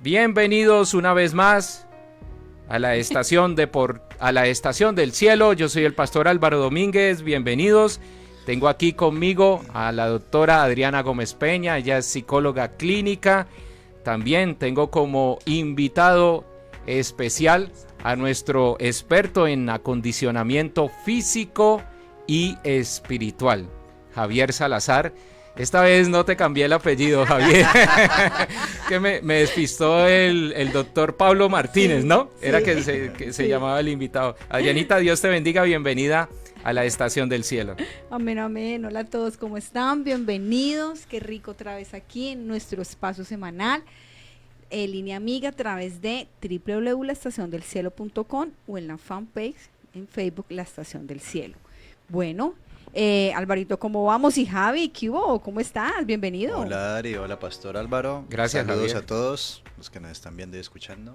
Bienvenidos una vez más a la estación del cielo. Yo soy el pastor Álvaro Domínguez, bienvenidos. Tengo aquí conmigo a la doctora Adriana Gómez Peña, ella es psicóloga clínica. También tengo como invitado especial a nuestro experto en acondicionamiento físico y espiritual, Javier Salazar. Esta vez no te cambié el apellido, Javier, que me despistó el doctor Pablo Martínez, ¿no? Sí. Era que se llamaba el invitado. Adrianita, Dios te bendiga, bienvenida a la Estación del Cielo. Amén, amén. Hola a todos, ¿cómo están? Bienvenidos, qué rico otra vez aquí en nuestro espacio semanal, Línea Amiga, a través de www.laestaciondelcielo.com o en la fanpage en Facebook, La Estación del Cielo. Bueno, Alvarito, ¿cómo vamos? Y Javi, ¿qué hubo? ¿Cómo estás? Bienvenido. Hola Ari, hola Pastor Álvaro. Gracias, saludos Javier. A todos los que nos están viendo y escuchando.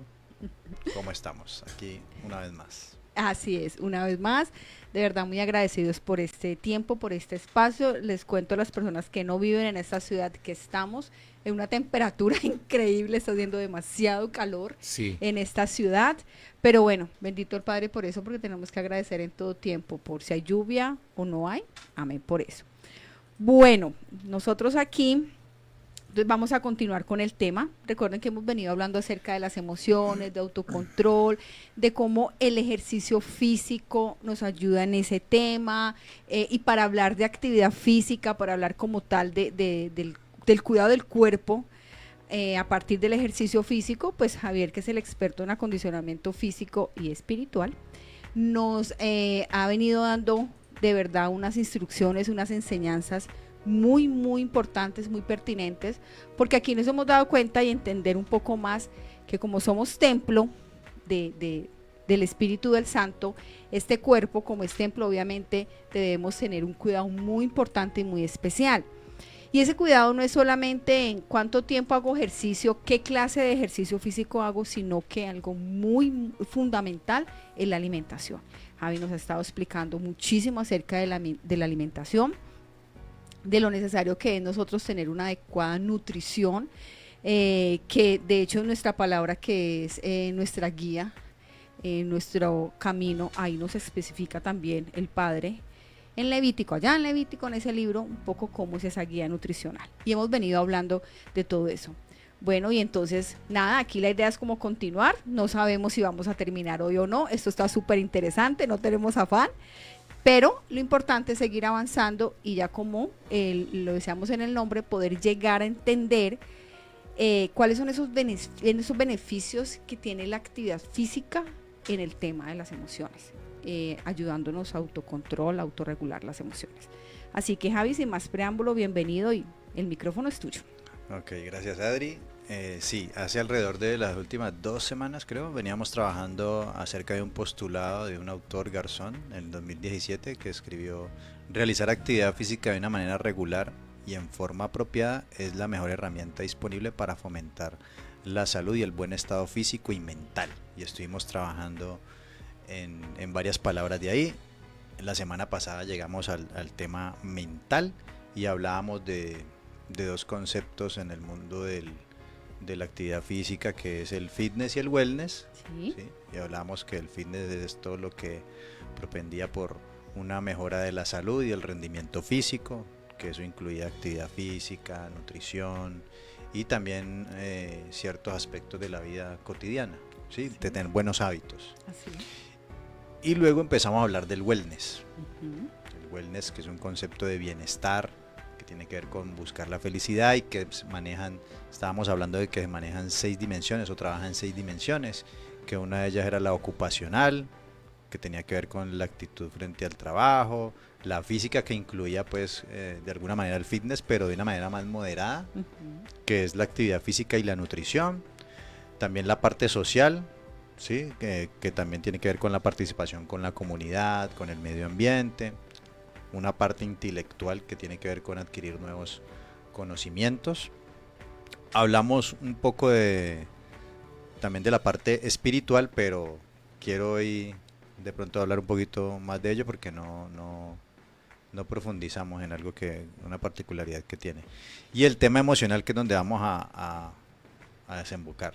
¿Cómo estamos? Aquí una vez más. Así es, una vez más, de verdad muy agradecidos por este tiempo, por este espacio. Les cuento a las personas que no viven en esta ciudad que estamos en una temperatura increíble, está haciendo demasiado calor en esta ciudad, pero bueno, bendito el Padre por eso, porque tenemos que agradecer en todo tiempo, por si hay lluvia o no hay, amén por eso. Bueno, nosotros aquí entonces vamos a continuar con el tema. Recuerden que hemos venido hablando acerca de las emociones, de autocontrol, de cómo el ejercicio físico nos ayuda en ese tema, y para hablar de actividad física, para hablar como tal del cuidado del cuerpo, a partir del ejercicio físico, pues Javier, que es el experto en acondicionamiento físico y espiritual, nos ha venido dando de verdad unas instrucciones, unas enseñanzas muy, muy importantes, muy pertinentes, porque aquí nos hemos dado cuenta y entender un poco más que como somos templo del Espíritu del Santo, este cuerpo como es templo, obviamente debemos tener un cuidado muy importante y muy especial. Y ese cuidado no es solamente en cuánto tiempo hago ejercicio, qué clase de ejercicio físico hago, sino que algo muy fundamental es la alimentación. Javi nos ha estado explicando muchísimo acerca de la alimentación, de lo necesario que es nosotros tener una adecuada nutrición, que de hecho nuestra palabra, que es nuestra guía, nuestro camino, ahí nos especifica también el Padre en Levítico, allá en Levítico, en ese libro, un poco cómo es esa guía nutricional, y hemos venido hablando de todo eso. Bueno, y entonces nada, aquí la idea es como continuar, no sabemos si vamos a terminar hoy o no, esto está súper interesante, no tenemos afán, pero lo importante es seguir avanzando y ya como lo decíamos en el nombre, poder llegar a entender cuáles son esos beneficios que tiene la actividad física en el tema de las emociones, ayudándonos a autocontrol, a autorregular las emociones. Así que Javi, sin más preámbulo, bienvenido y el micrófono es tuyo. Ok, gracias Adri. Sí, hace alrededor de las últimas 2 semanas creo, veníamos trabajando acerca de un postulado de un autor Garzón en el 2017 que escribió: realizar actividad física de una manera regular y en forma apropiada es la mejor herramienta disponible para fomentar la salud y el buen estado físico y mental. Y estuvimos trabajando en varias palabras de ahí. La semana pasada llegamos al tema mental y hablábamos de 2 conceptos en el mundo de la actividad física, que es el fitness y el wellness. ¿Sí? Y hablamos que el fitness es todo lo que propendía por una mejora de la salud y el rendimiento físico, que eso incluía actividad física, nutrición y también ciertos aspectos de la vida cotidiana, ¿sí? De tener buenos hábitos. Así. Y luego empezamos a hablar del wellness. El wellness, que es un concepto de bienestar, tiene que ver con buscar la felicidad y que estábamos hablando de que manejan 6 dimensiones o trabajan en 6 dimensiones, que una de ellas era la ocupacional, que tenía que ver con la actitud frente al trabajo, la física, que incluía pues de alguna manera el fitness, pero de una manera más moderada, que es la actividad física y la nutrición, también la parte social, ¿sí? que también tiene que ver con la participación con la comunidad, con el medio ambiente, una parte intelectual que tiene que ver con adquirir nuevos conocimientos. Hablamos un poco también de la parte espiritual, pero quiero hoy de pronto hablar un poquito más de ello porque no profundizamos en algo una particularidad que tiene. Y el tema emocional, que es donde vamos a desembocar.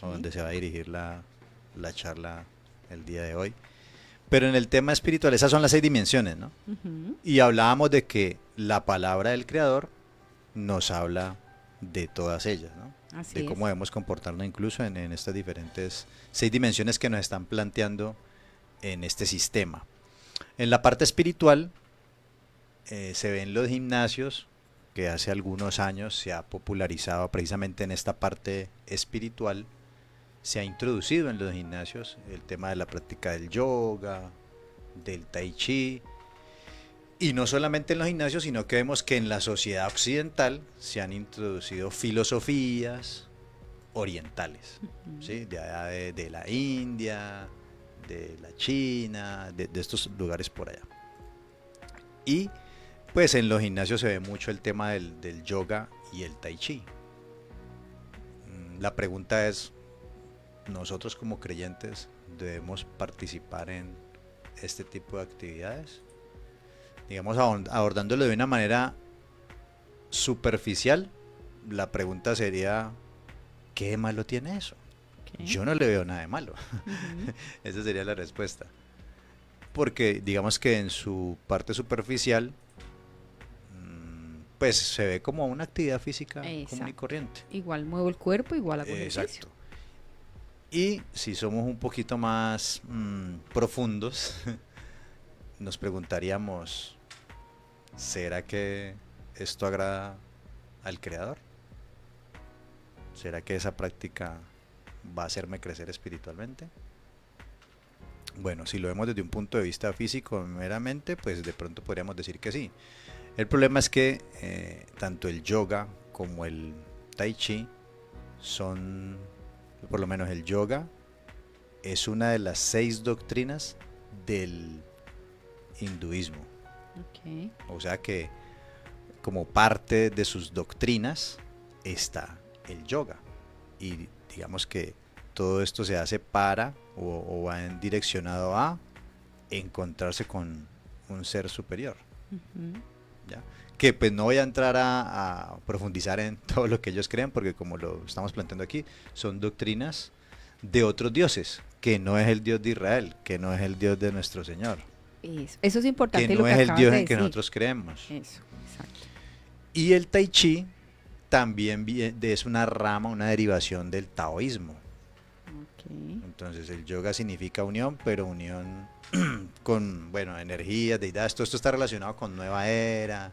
a donde se va a dirigir la charla el día de hoy. Pero en el tema espiritual, esas son las 6 dimensiones, ¿no? Y hablábamos de que la palabra del Creador nos habla de todas ellas, ¿no? Así de cómo debemos comportarnos incluso en estas diferentes 6 dimensiones que nos están planteando en este sistema. En la parte espiritual se ven los gimnasios, que hace algunos años se ha popularizado precisamente en esta parte espiritual. Se ha introducido en los gimnasios el tema de la práctica del yoga, del tai chi, y no solamente en los gimnasios, sino que vemos que en la sociedad occidental se han introducido filosofías orientales, ¿sí? De allá de la India, de la China, de estos lugares por allá. Y pues en los gimnasios se ve mucho el tema del yoga y el tai chi. La pregunta es, ¿nosotros como creyentes debemos participar en este tipo de actividades? Digamos, abordándolo de una manera superficial, la pregunta sería, ¿qué de malo tiene eso? Yo no le veo nada de malo. Esa sería la respuesta. Porque digamos que en su parte superficial, pues se ve como una actividad física común y corriente. Igual muevo el cuerpo, igual hago ejercicio. Exacto. Y si somos un poquito más profundos, nos preguntaríamos, ¿será que esto agrada al Creador? ¿Será que esa práctica va a hacerme crecer espiritualmente? Bueno, si lo vemos desde un punto de vista físico meramente, pues de pronto podríamos decir que sí. El problema es que tanto el yoga como el tai chi son, por lo menos el yoga, es una de las 6 doctrinas del hinduismo. O sea que como parte de sus doctrinas está el yoga. Y digamos que todo esto se hace para o va direccionado a encontrarse con un ser superior. ¿Ya? Que pues no voy a entrar a profundizar en todo lo que ellos creen, porque como lo estamos planteando aquí, son doctrinas de otros dioses, que no es el Dios de Israel, que no es el Dios de nuestro Señor. Eso es importante. Que no es el Dios en que nosotros creemos. Eso, exacto. Y el tai chi también es una rama, una derivación del taoísmo. Entonces el yoga significa unión, pero unión con, bueno, energías, deidades, todo esto está relacionado con nueva era.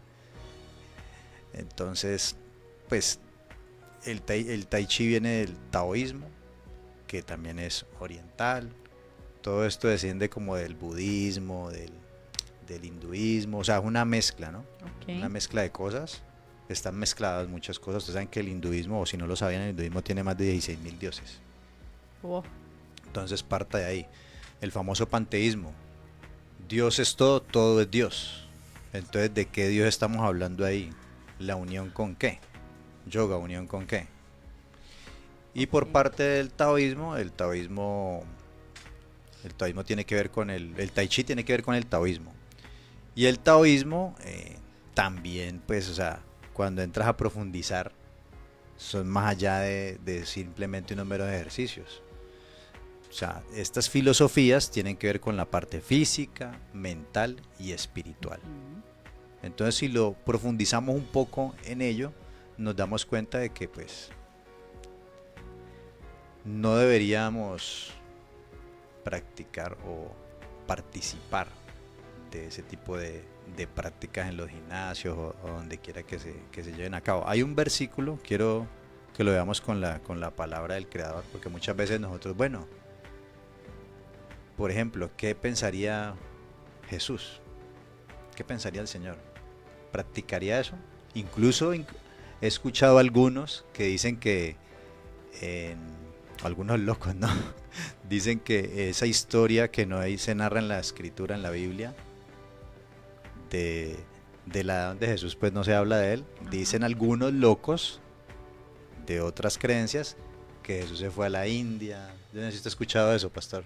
Entonces, pues el tai chi viene del taoísmo, que también es oriental. Todo esto desciende como del budismo, del hinduismo, o sea, es una mezcla, ¿no? Una mezcla de cosas. Están mezcladas muchas cosas. Ustedes saben que el hinduismo, o si no lo sabían, el hinduismo tiene más de 16,000 dioses. Entonces parta de ahí. El famoso panteísmo. Dios es todo, todo es Dios. Entonces, ¿de qué Dios estamos hablando ahí? ¿La unión con qué? Yoga, ¿unión con qué? Y por parte del taoísmo, el taoísmo tiene que ver con el tai chi tiene que ver con el taoísmo. Y el taoísmo también, pues, o sea, cuando entras a profundizar, son más allá de simplemente unos meros ejercicios. O sea, estas filosofías tienen que ver con la parte física, mental y espiritual. Entonces, si lo profundizamos un poco en ello, nos damos cuenta de que, pues, no deberíamos practicar o participar de ese tipo de prácticas en los gimnasios o donde quiera que se lleven a cabo. Hay un versículo, quiero que lo veamos con la palabra del Creador, porque muchas veces nosotros, bueno, por ejemplo, ¿qué pensaría Jesús? ¿Qué pensaría el Señor? ¿Practicaría eso? Incluso he escuchado a algunos que dicen que, algunos locos, ¿no? Dicen que esa historia que no se narra en la escritura, en la Biblia, de la edad de Jesús, pues no se habla de él. Dicen algunos locos de otras creencias que Jesús se fue a la India. Yo no sé si usted ha escuchado eso, pastor.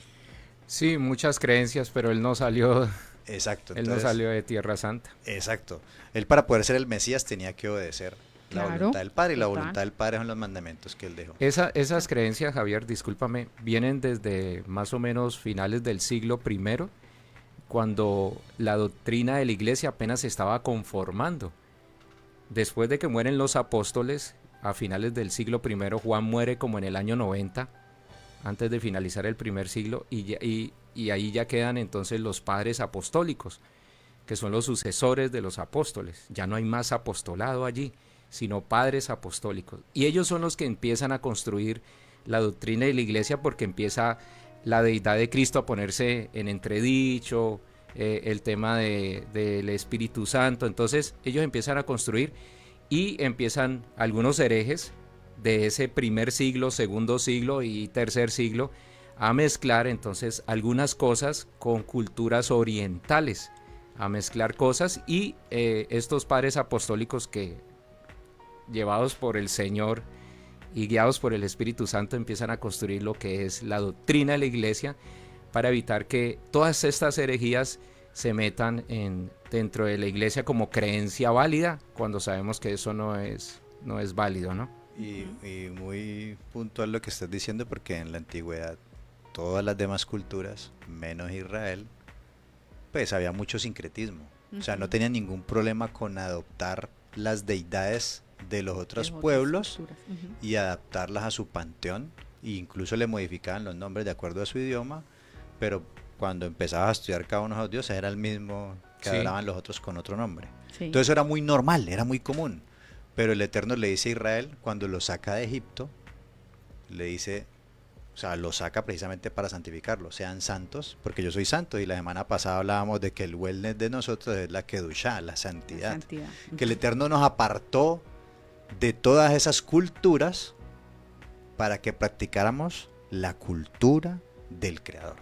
Sí, muchas creencias, pero él no salió. Exacto. Él no salió de Tierra Santa. Exacto. Él, para poder ser el Mesías, tenía que obedecer La Claro, voluntad del Padre, y la total. voluntad del Padre son los mandamientos que Él dejó. Esas creencias, Javier, discúlpame, vienen desde más o menos finales del siglo primero, cuando la doctrina de la iglesia apenas se estaba conformando. Después de que mueren los apóstoles, a finales del siglo primero, Juan muere como en el año 90, antes de finalizar el primer siglo, y ahí ya quedan entonces los padres apostólicos, que son los sucesores de los apóstoles. Ya no hay más apostolado allí, sino padres apostólicos. Y ellos son los que empiezan a construir la doctrina de la iglesia, porque empieza la deidad de Cristo a ponerse en entredicho, el tema del Espíritu Santo. Entonces ellos empiezan a construir y empiezan algunos herejes de ese primer siglo, segundo siglo y tercer siglo a mezclar entonces algunas cosas con culturas orientales, a mezclar cosas, y estos padres apostólicos que, llevados por el Señor y guiados por el Espíritu Santo, empiezan a construir lo que es la doctrina de la iglesia, para evitar que todas estas herejías se metan dentro de la iglesia como creencia válida, cuando sabemos que eso no es válido, ¿no? Y muy puntual lo que estás diciendo, porque en la antigüedad todas las demás culturas, menos Israel, pues había mucho sincretismo. O sea, no tenían ningún problema con adoptar las deidades de los otros pueblos y adaptarlas a su panteón, e incluso le modificaban los nombres de acuerdo a su idioma, pero cuando empezabas a estudiar cada uno de los dioses era el mismo que adoraban los otros con otro nombre. Sí. Entonces eso era muy normal, era muy común. Pero el Eterno le dice a Israel, cuando lo saca de Egipto, le dice, o sea, lo saca precisamente para santificarlo, sean santos, porque yo soy santo. Y la semana pasada hablábamos de que el wellness de nosotros es la kedushá, la santidad. Que el Eterno nos apartó de todas esas culturas para que practicáramos la cultura del Creador,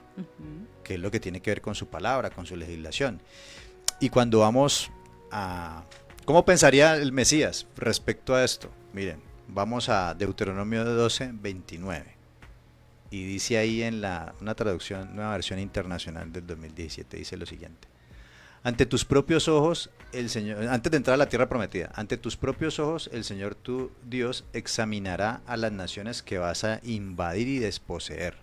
que es lo que tiene que ver con su palabra, con su legislación. Y cuando vamos a... ¿Cómo pensaría el Mesías respecto a esto? Miren, vamos a Deuteronomio 12, 29. Y dice ahí en una traducción, nueva versión internacional del 2017, dice lo siguiente. Ante tus propios ojos, el Señor, antes de entrar a la tierra prometida, ante tus propios ojos, el Señor tu Dios examinará a las naciones que vas a invadir y desposeer,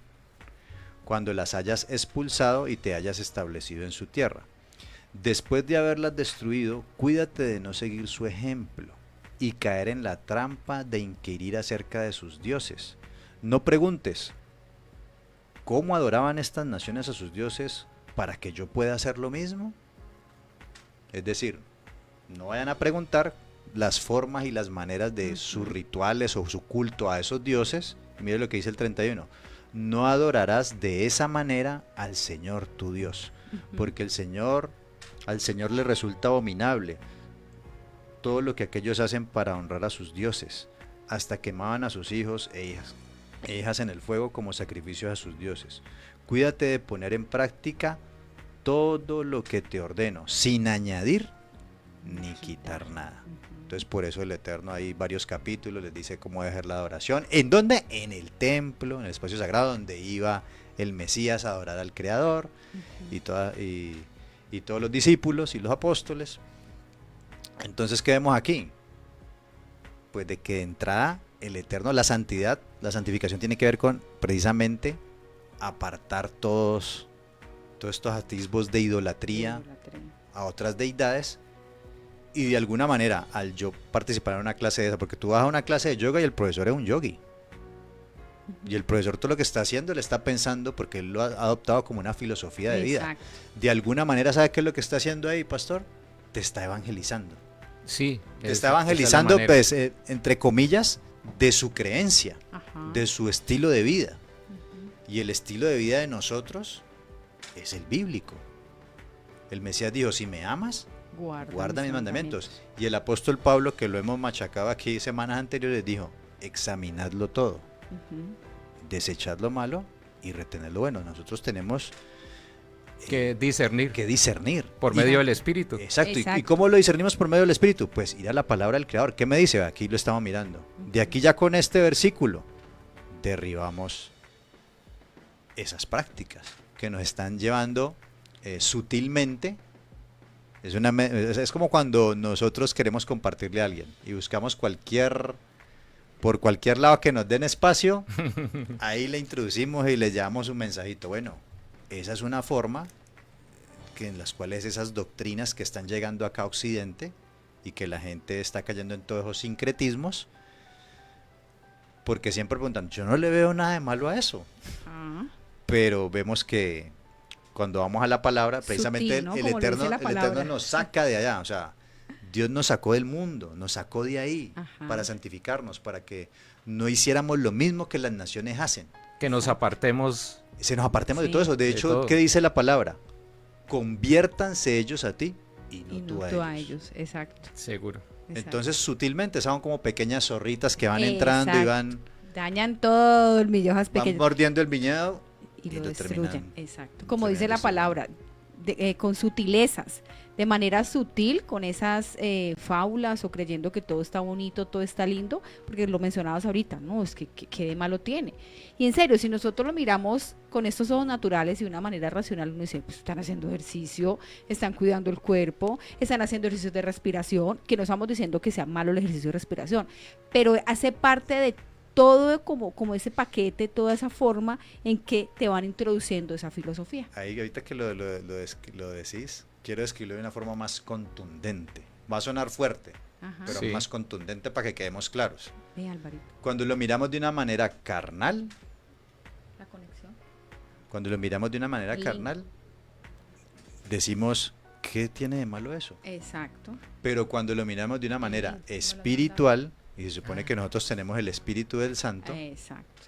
cuando las hayas expulsado y te hayas establecido en su tierra. Después de haberlas destruido, cuídate de no seguir su ejemplo y caer en la trampa de inquirir acerca de sus dioses. No preguntes, ¿cómo adoraban estas naciones a sus dioses para que yo pueda hacer lo mismo? Es decir, no vayan a preguntar las formas y las maneras de sus rituales o su culto a esos dioses. Mire lo que dice el 31. No adorarás de esa manera al Señor tu Dios, porque al Señor le resulta abominable todo lo que aquellos hacen para honrar a sus dioses. Hasta quemaban a sus hijos e hijas en el fuego como sacrificios a sus dioses. Cuídate de poner en práctica todo lo que te ordeno, sin añadir ni quitar nada. Entonces por eso el Eterno, hay varios capítulos, les dice cómo dejar la adoración. ¿En dónde? En el templo, en el espacio sagrado donde iba el Mesías a adorar al Creador, y todos los discípulos y los apóstoles. Entonces, ¿qué vemos aquí? Pues de que de entrada el Eterno, la santidad, la santificación tiene que ver con precisamente apartar todos estos atisbos de idolatría a otras deidades. Y de alguna manera, al yo participar en una clase de esa, porque tú vas a una clase de yoga y el profesor es un yogi, y el profesor todo lo que está haciendo, él está pensando, porque él lo ha adoptado como una filosofía de vida. De alguna manera, ¿sabe qué es lo que está haciendo ahí, pastor? Te está evangelizando. Sí. Te está evangelizando, pues, entre comillas, de su creencia, de su estilo de vida. Y el estilo de vida de nosotros es el bíblico. El Mesías dijo, si me amas, guarda mis mandamientos. Y el apóstol Pablo, que lo hemos machacado aquí semanas anteriores, dijo, examinadlo todo, desechad lo malo y retened lo bueno. Nosotros tenemos que discernir por medio del Espíritu. Exacto. ¿Y cómo lo discernimos por medio del Espíritu? Pues ir a la palabra del Creador. ¿Qué me dice? Aquí lo estamos mirando. De aquí ya con este versículo derribamos esas prácticas que nos están llevando sutilmente Es como cuando nosotros queremos compartirle a alguien y buscamos por cualquier lado que nos den espacio, ahí le introducimos y le llevamos un mensajito. Bueno, esa es una forma en las cuales esas doctrinas que están llegando acá a Occidente y que la gente está cayendo en todos esos sincretismos, porque siempre preguntan, yo no le veo nada de malo a eso, pero vemos que cuando vamos a la palabra, precisamente Sutil, ¿no? el Como lo dice la Eterno palabra. nos saca de allá, o sea, Dios nos sacó del mundo, nos sacó de ahí Ajá. para santificarnos, para que no hiciéramos lo mismo que las naciones hacen. Que nos apartemos. Se nos apartemos de Sí. todo eso. De De hecho, todo. ¿qué dice la palabra? Conviértanse ellos a ti y no, Y tú, no a tú ellos. a ellos, exacto. Seguro. exacto. Entonces, sutilmente son como pequeñas zorritas que van entrando y Exacto. van Dañan todo el millojas van pequeños mordiendo el viñedo y y lo lo destruyen. terminan- Exacto. Como dice terminan la destruyendo. palabra, con sutilezas, de manera sutil, con esas fábulas o creyendo que todo está bonito, todo está lindo, porque lo mencionabas ahorita, no, es que de malo tiene. Y en serio, si nosotros lo miramos con estos ojos naturales y de una manera racional, uno dice, pues están haciendo ejercicio, están cuidando el cuerpo, están haciendo ejercicios de respiración, que no estamos diciendo que sea malo el ejercicio de respiración, pero hace parte de todo como ese paquete, toda esa forma en que te van introduciendo esa filosofía. Ahí ahorita que lo decís, quiero describirlo de una forma más contundente. Va a sonar fuerte, Ajá. pero Sí. más contundente para que quedemos claros. Ve, Alvarito, Cuando lo miramos de una manera carnal, la conexión. cuando lo miramos de una manera El link. carnal, decimos, ¿qué tiene de malo eso? Exacto. Pero cuando lo miramos de una manera no lo espiritual, y se supone Ah. que nosotros tenemos el Espíritu del Santo, Exacto.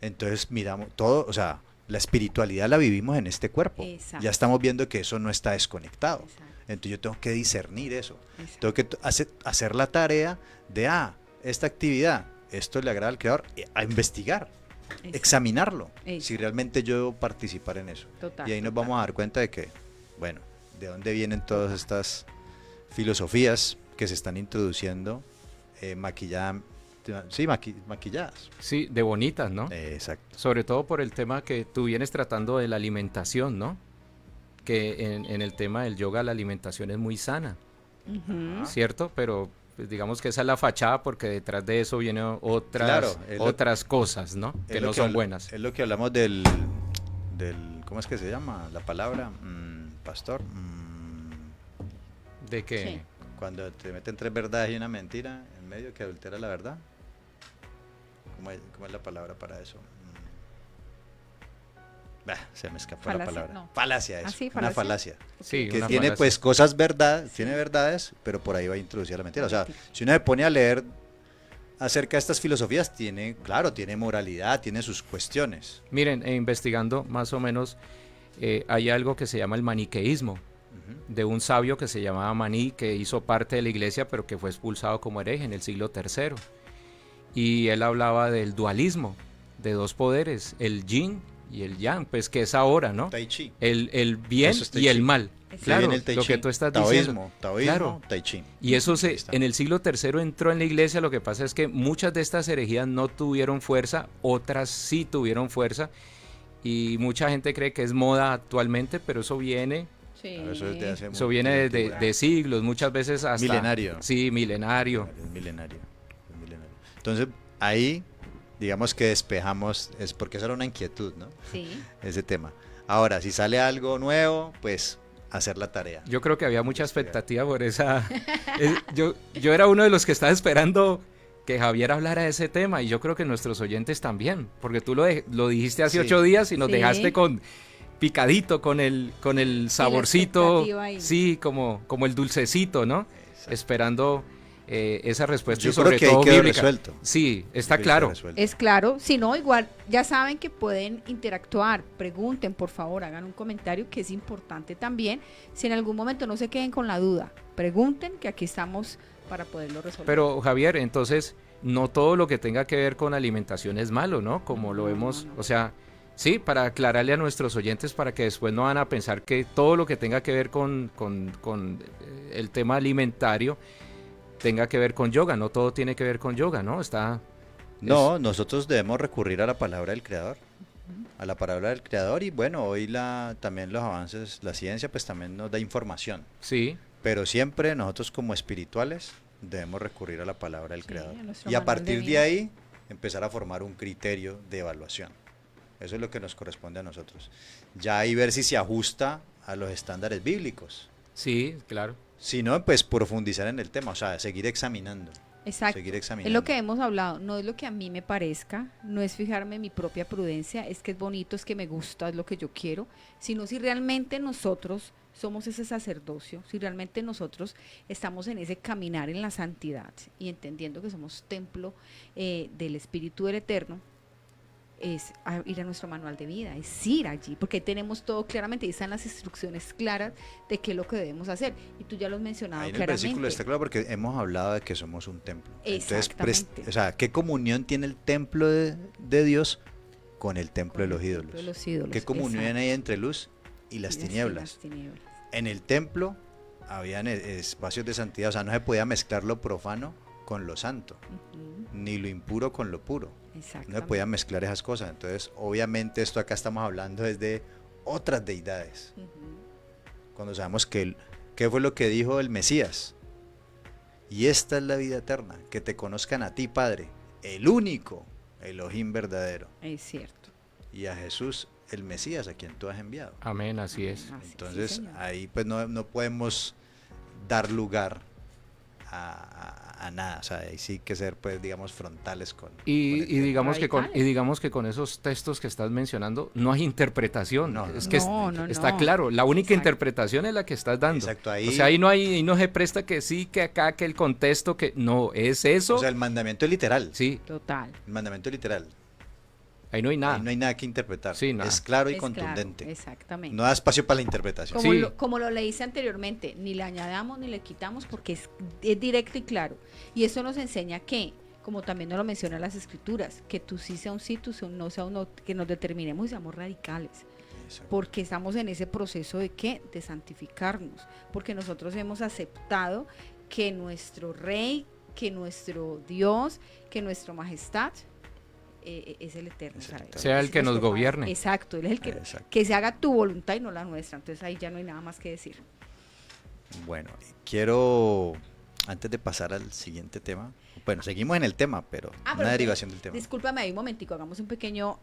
entonces miramos todo, o sea, la espiritualidad la vivimos en este cuerpo. Exacto. Ya estamos viendo que eso no está desconectado. Exacto. Entonces yo tengo que discernir eso. Exacto. Tengo que hacer la tarea de, esta actividad, esto le agrada al Creador, a investigar, Exacto. examinarlo, si Exacto. realmente yo debo participar en eso. Total, Y ahí nos total. vamos a dar cuenta de que, bueno, de dónde vienen todas estas filosofías que se están introduciendo maquilladas. Sí, maquilladas. Sí, de bonitas, ¿no? Exacto. Sobre todo por el tema que tú vienes tratando de la alimentación, ¿no? Que en el tema del yoga la alimentación es muy sana, Ujú. ¿cierto? Pero pues, digamos que esa es la fachada porque detrás de eso vienen Claro, es lo- otras cosas, ¿no? Que Es lo no son habla- buenas. Es lo que hablamos del ¿cómo es que se llama la palabra? Pastor. De que Sí. Cuando te meten tres verdades y una mentira en medio que adultera la verdad. ¿Cómo es la palabra para eso? Se me escapó la Falacia, palabra. no. Falacia Ah, es. sí, Una falacia. falacia. sí, Que una tiene falacia. pues cosas verdad, Sí. tiene verdades, pero por ahí va a introducir la mentira. O sea, Mentira. si uno se pone a leer acerca de estas filosofías, tiene moralidad, tiene sus cuestiones. Miren, investigando más o menos hay algo que se llama el maniqueísmo, Ujú. de un sabio que se llamaba Maní, que hizo parte de la iglesia, pero que fue expulsado como hereje en el siglo III. Y él hablaba del dualismo, de dos poderes, el yin y el yang, pues que es ahora, ¿no? Tai Chi. El bien Eso es Tai y el Chi. mal. Exacto. Claro, Viene el Tai lo Chi. que tú estás diciendo. Taoísmo, Claro. Tai Chi. Y eso Ahí está. en el siglo III entró en la iglesia. Lo que pasa es que muchas de estas herejías no tuvieron fuerza, otras sí tuvieron fuerza. Y mucha gente cree que es moda actualmente, pero eso viene, Sí. Claro, eso es de hace eso mucho viene tiempo. de siglos, muchas veces hasta... Milenario. Sí, milenario. Es milenario. Entonces, ahí, digamos que despejamos, es porque esa era una inquietud, ¿no? Sí. Ese tema. Ahora, si sale algo nuevo, pues hacer la tarea. Yo creo que había mucha expectativa por esa... yo era uno de los que estaba esperando que Javier hablara de ese tema, y yo creo que nuestros oyentes también, porque tú lo dijiste hace Sí. 8 días y nos Sí. dejaste con picadito, con el saborcito, expectativa ahí. sí, como el dulcecito, ¿no? Exacto. Esperando esa respuesta, Yo y sobre creo que ahí todo quedó bíblica. resuelto. Sí, está Ahí quedó claro. resuelto. Es claro, si no, igual ya saben que pueden interactuar, pregunten, por favor, hagan un comentario que es importante también. Si en algún momento no se queden con la duda, pregunten, que aquí estamos para poderlo resolver. Pero Javier, entonces no todo lo que tenga que ver con alimentación es malo, ¿no? Como lo No, vemos, no. o sea, sí, para aclararle a nuestros oyentes para que después no van a pensar que todo lo que tenga que ver con el tema alimentario tenga que ver con yoga, no todo tiene que ver con yoga, ¿no? No, nosotros debemos recurrir a la palabra del Creador. A la palabra del Creador, y bueno, hoy también los avances, la ciencia pues también nos da información. Sí, Pero siempre nosotros como espirituales debemos recurrir a la palabra del Sí, Creador. a nuestro Y a manual de partir de vida. ahí empezar a formar un criterio de evaluación. Eso es lo que nos corresponde a nosotros. Ya ahí ver si se ajusta a los estándares bíblicos. Sí, claro. Si no, pues profundizar en el tema, o sea, seguir examinando. Exacto. Seguir Es examinando. lo que hemos hablado, no es lo que a mí me parezca, no es fijarme en mi propia prudencia, es que es bonito, es que me gusta, es lo que yo quiero, sino si realmente nosotros somos ese sacerdocio, si realmente nosotros estamos en ese caminar en la santidad y entendiendo que somos templo del Espíritu del Eterno, es ir a nuestro manual de vida, es ir allí, porque ahí tenemos todo claramente, ahí están las instrucciones claras de qué es lo que debemos hacer. Y tú ya lo has mencionado Ahí en el claramente. versículo está claro porque hemos hablado de que somos un templo. Entonces, Exactamente. o sea, ¿qué comunión tiene el templo de Dios con el templo de Con los el ídolos? templo de los ídolos, ¿Qué comunión exacto. hay entre luz y las Y tinieblas? las tinieblas. En el templo habían espacios de santidad, o sea, no se podía mezclar lo profano con lo santo, Ujú, ni lo impuro con lo puro. No se exactamente. podían mezclar esas cosas. Entonces, obviamente, esto acá estamos hablando es de otras deidades. Ujú. Cuando sabemos que ¿qué fue lo que dijo el Mesías? Y esta es la vida eterna, que te conozcan a ti, Padre, el único Elohim verdadero, Es cierto. y a Jesús, el Mesías, a quien tú has enviado. Amén, así es. Así, Entonces, sí, señor. ahí pues no podemos dar lugar a nada, o sea, ahí sí que ser, pues, digamos, frontales con el Y tema. digamos que con esos textos que estás mencionando no hay interpretación. No, no, es no. que No, está no. claro, la única Exacto. interpretación es la que estás dando. Exacto, ahí- O sea, ahí no se presta que sí, que acá, que el contexto, que no, es eso. O sea, el mandamiento es literal. Sí, Total. El mandamiento es literal. ahí no hay nada. Ahí no hay nada que interpretar. Sí, nada. Es claro y Es contundente. claro, exactamente. No da espacio para la interpretación. Como, Sí. como lo leíste anteriormente, ni le añadamos ni le quitamos porque es directo y claro. Y eso nos enseña que, como también nos lo mencionan las escrituras, que tú sí sea un sí, tú sea un no, sea un no, que nos determinemos y seamos radicales. Exacto. Porque estamos en ese proceso de ¿qué? De santificarnos. Porque nosotros hemos aceptado que nuestro Rey, que nuestro Dios, que nuestra majestad es el Eterno. Es el Eterno. Sea el es que nos nuestro Padre. gobierne. Exacto, Él es el Exacto. que se haga tu voluntad y no la nuestra. Entonces ahí ya no hay nada más que decir. Bueno, quiero, antes de pasar al siguiente tema, bueno, seguimos en el tema, pero Pero una derivación del tema. Discúlpame ahí un momentico, hagamos un pequeño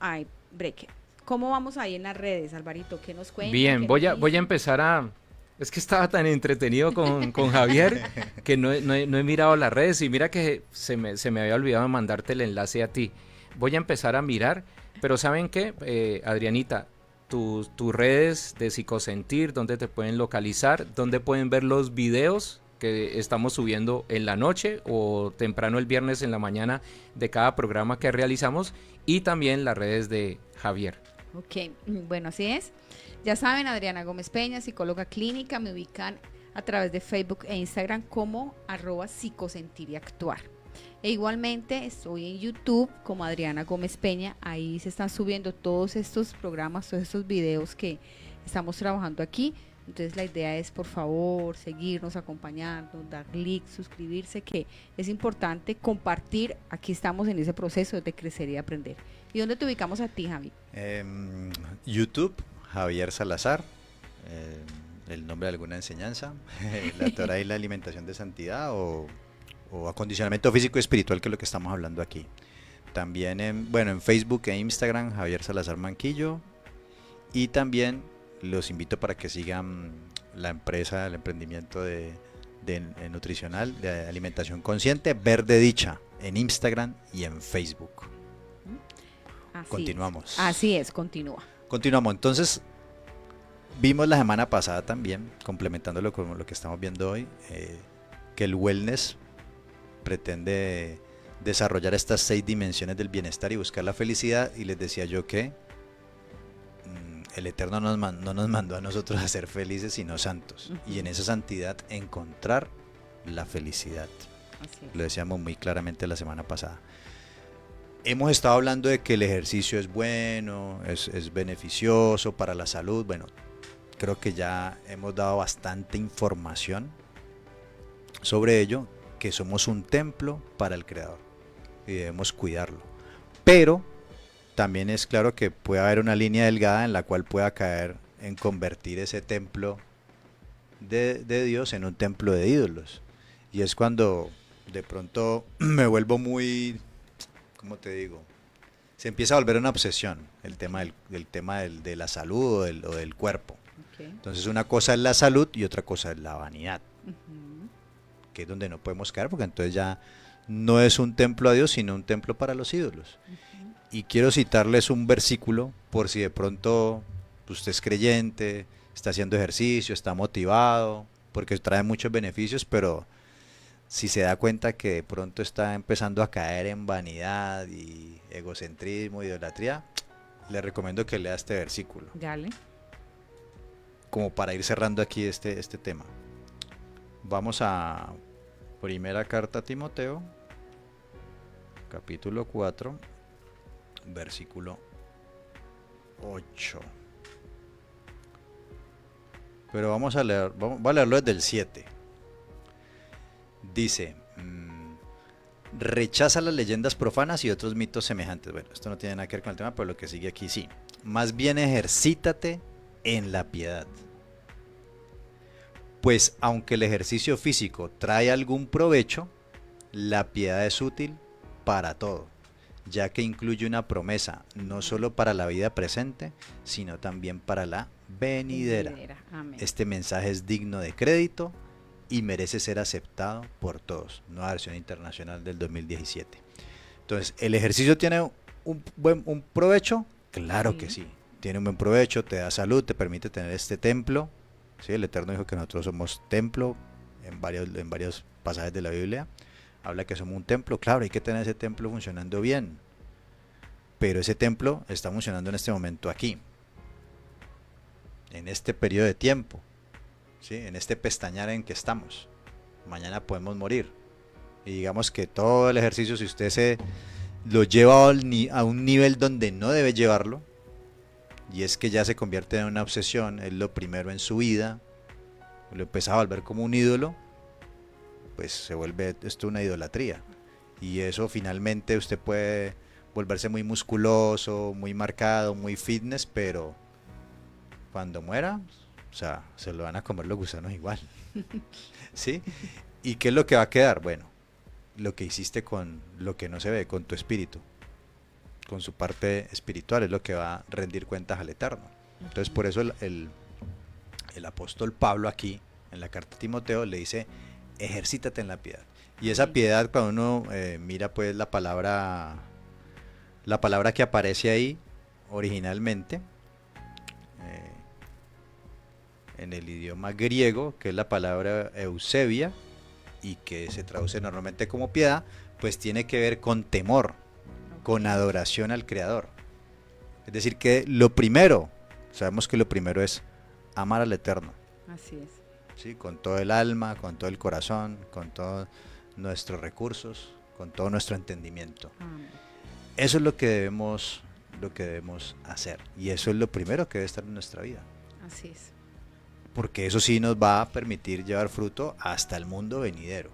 break. ¿Cómo vamos ahí en las redes, Alvarito? ¿Qué nos cuentan? Bien, ¿Qué voy nos a dicen? empezar a... Es que estaba tan entretenido con Javier que no he mirado las redes y mira que se me había olvidado mandarte el enlace a ti. Voy a empezar a mirar, pero ¿saben qué? Adrianita, tus redes de Psicosentir, ¿dónde te pueden localizar? ¿Dónde pueden ver los videos que estamos subiendo en la noche o temprano el viernes en la mañana de cada programa que realizamos? Y también las redes de Javier. Ok, bueno, así es. Ya saben, Adriana Gómez Peña, psicóloga clínica, me ubican a través de Facebook e Instagram como @psicosentir y actuar. E igualmente estoy en YouTube como Adriana Gómez Peña, ahí se están subiendo todos estos programas, todos estos videos que estamos trabajando aquí. Entonces la idea es, por favor, seguirnos, acompañarnos, dar clic, suscribirse, que es importante compartir. Aquí estamos en ese proceso de crecer y aprender. ¿Y dónde te ubicamos a ti, Javi? YouTube, Javier Salazar, el nombre de alguna enseñanza, la Torah y la alimentación de santidad o acondicionamiento físico y espiritual, que es lo que estamos hablando aquí. También en Facebook e Instagram, Javier Salazar Manquillo, y también los invito para que sigan la empresa, el emprendimiento de nutricional, de alimentación consciente, Verde Dicha, en Instagram y en Facebook. Así Continuamos. es. Así es, continúa. Continuamos. Entonces, vimos la semana pasada también, complementándolo con lo que estamos viendo hoy, que el wellness pretende desarrollar estas 6 dimensiones del bienestar y buscar la felicidad, y les decía yo que el Eterno no nos mandó a nosotros a ser felices, sino santos, y en esa santidad encontrar la felicidad. Así es. Lo decíamos muy claramente la semana pasada. Hemos estado hablando de que el ejercicio es bueno, es beneficioso para la salud. Bueno, creo que ya hemos dado bastante información sobre ello, que somos un templo para el Creador y debemos cuidarlo. Pero también es claro que puede haber una línea delgada en la cual pueda caer en convertir ese templo de Dios en un templo de ídolos. Y es cuando de pronto me vuelvo muy, ¿cómo te digo? Se empieza a volver una obsesión el tema de la salud o del cuerpo. Okay. Entonces una cosa es la salud y otra cosa es la vanidad, Ujú. que es donde no podemos caer, porque entonces ya no es un templo a Dios, sino un templo para los ídolos. Y quiero citarles un versículo por si de pronto usted es creyente, está haciendo ejercicio, está motivado, porque trae muchos beneficios, pero si se da cuenta que de pronto está empezando a caer en vanidad y egocentrismo, idolatría, le recomiendo que lea este versículo, Dale. como para ir cerrando aquí este tema. Vamos a primera carta a Timoteo, capítulo 4, versículo 8. Pero vamos a leerlo desde el 7. Dice, rechaza las leyendas profanas y otros mitos semejantes. Bueno, esto no tiene nada que ver con el tema, pero lo que sigue aquí sí. Más bien ejercítate en la piedad. Pues aunque el ejercicio físico trae algún provecho, la piedad es útil para todo, ya que incluye una promesa no solo para la vida presente, sino también para la venidera. Amén. Este mensaje es digno de crédito y merece ser aceptado por todos. Nueva versión internacional del 2017. Entonces, ¿el ejercicio tiene un provecho? Claro que sí. Tiene un buen provecho, te da salud, te permite tener este templo. ¿Sí? El Eterno dijo que nosotros somos templo en varios pasajes de la Biblia. Habla que somos un templo. Claro, hay que tener ese templo funcionando bien. Pero ese templo está funcionando en este momento aquí. En este periodo de tiempo. ¿Sí? En este pestañear en que estamos. Mañana podemos morir. Y digamos que todo el ejercicio, si usted se lo lleva a un nivel donde no debe llevarlo, y es que ya se convierte en una obsesión, es lo primero en su vida, lo empieza a volver como un ídolo, pues se vuelve esto una idolatría. Y eso finalmente usted puede volverse muy musculoso, muy marcado, muy fitness, pero cuando muera, o sea, se lo van a comer los gusanos igual. ¿Sí? ¿Y qué es lo que va a quedar? Bueno, lo que hiciste con lo que no se ve, con tu espíritu, con su parte espiritual, es lo que va a rendir cuentas al Eterno. Entonces, por eso el apóstol Pablo aquí, en la carta a Timoteo, le dice, ejercítate en la piedad. Y esa piedad, cuando uno mira pues la palabra que aparece ahí originalmente, en el idioma griego, que es la palabra eusebia, y que se traduce normalmente como piedad, pues tiene que ver con temor, con adoración al Creador. Es decir, que lo primero, sabemos que lo primero es amar al Eterno. Así es. ¿Sí? Con todo el alma, con todo el corazón, con todos nuestros recursos, con todo nuestro entendimiento. Amén. Eso es lo que debemos hacer. Y eso es lo primero que debe estar en nuestra vida. Así es. Porque eso sí nos va a permitir llevar fruto hasta el mundo venidero.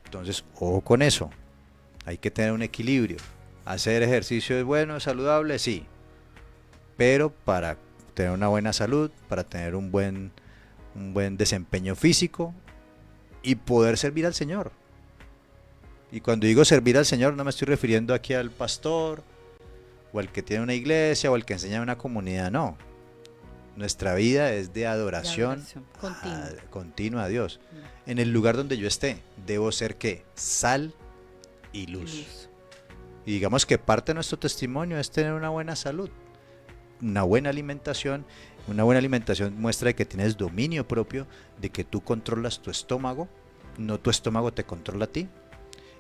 Entonces, ojo con eso. Hay que tener un equilibrio. Hacer ejercicio es bueno, es saludable, sí. Pero para tener una buena salud, para tener un buen desempeño físico y poder servir al Señor. Y cuando digo servir al Señor, no me estoy refiriendo aquí al pastor, o al que tiene una iglesia, o al que enseña en una comunidad, no. Nuestra vida es de adoración continua a Dios. En el lugar donde yo esté, debo ser ¿qué? Sal y luz. Y digamos que parte de nuestro testimonio es tener una buena salud, una buena alimentación. Una buena alimentación muestra de que tienes dominio propio, de que tú controlas tu estómago, no tu estómago te controla a ti.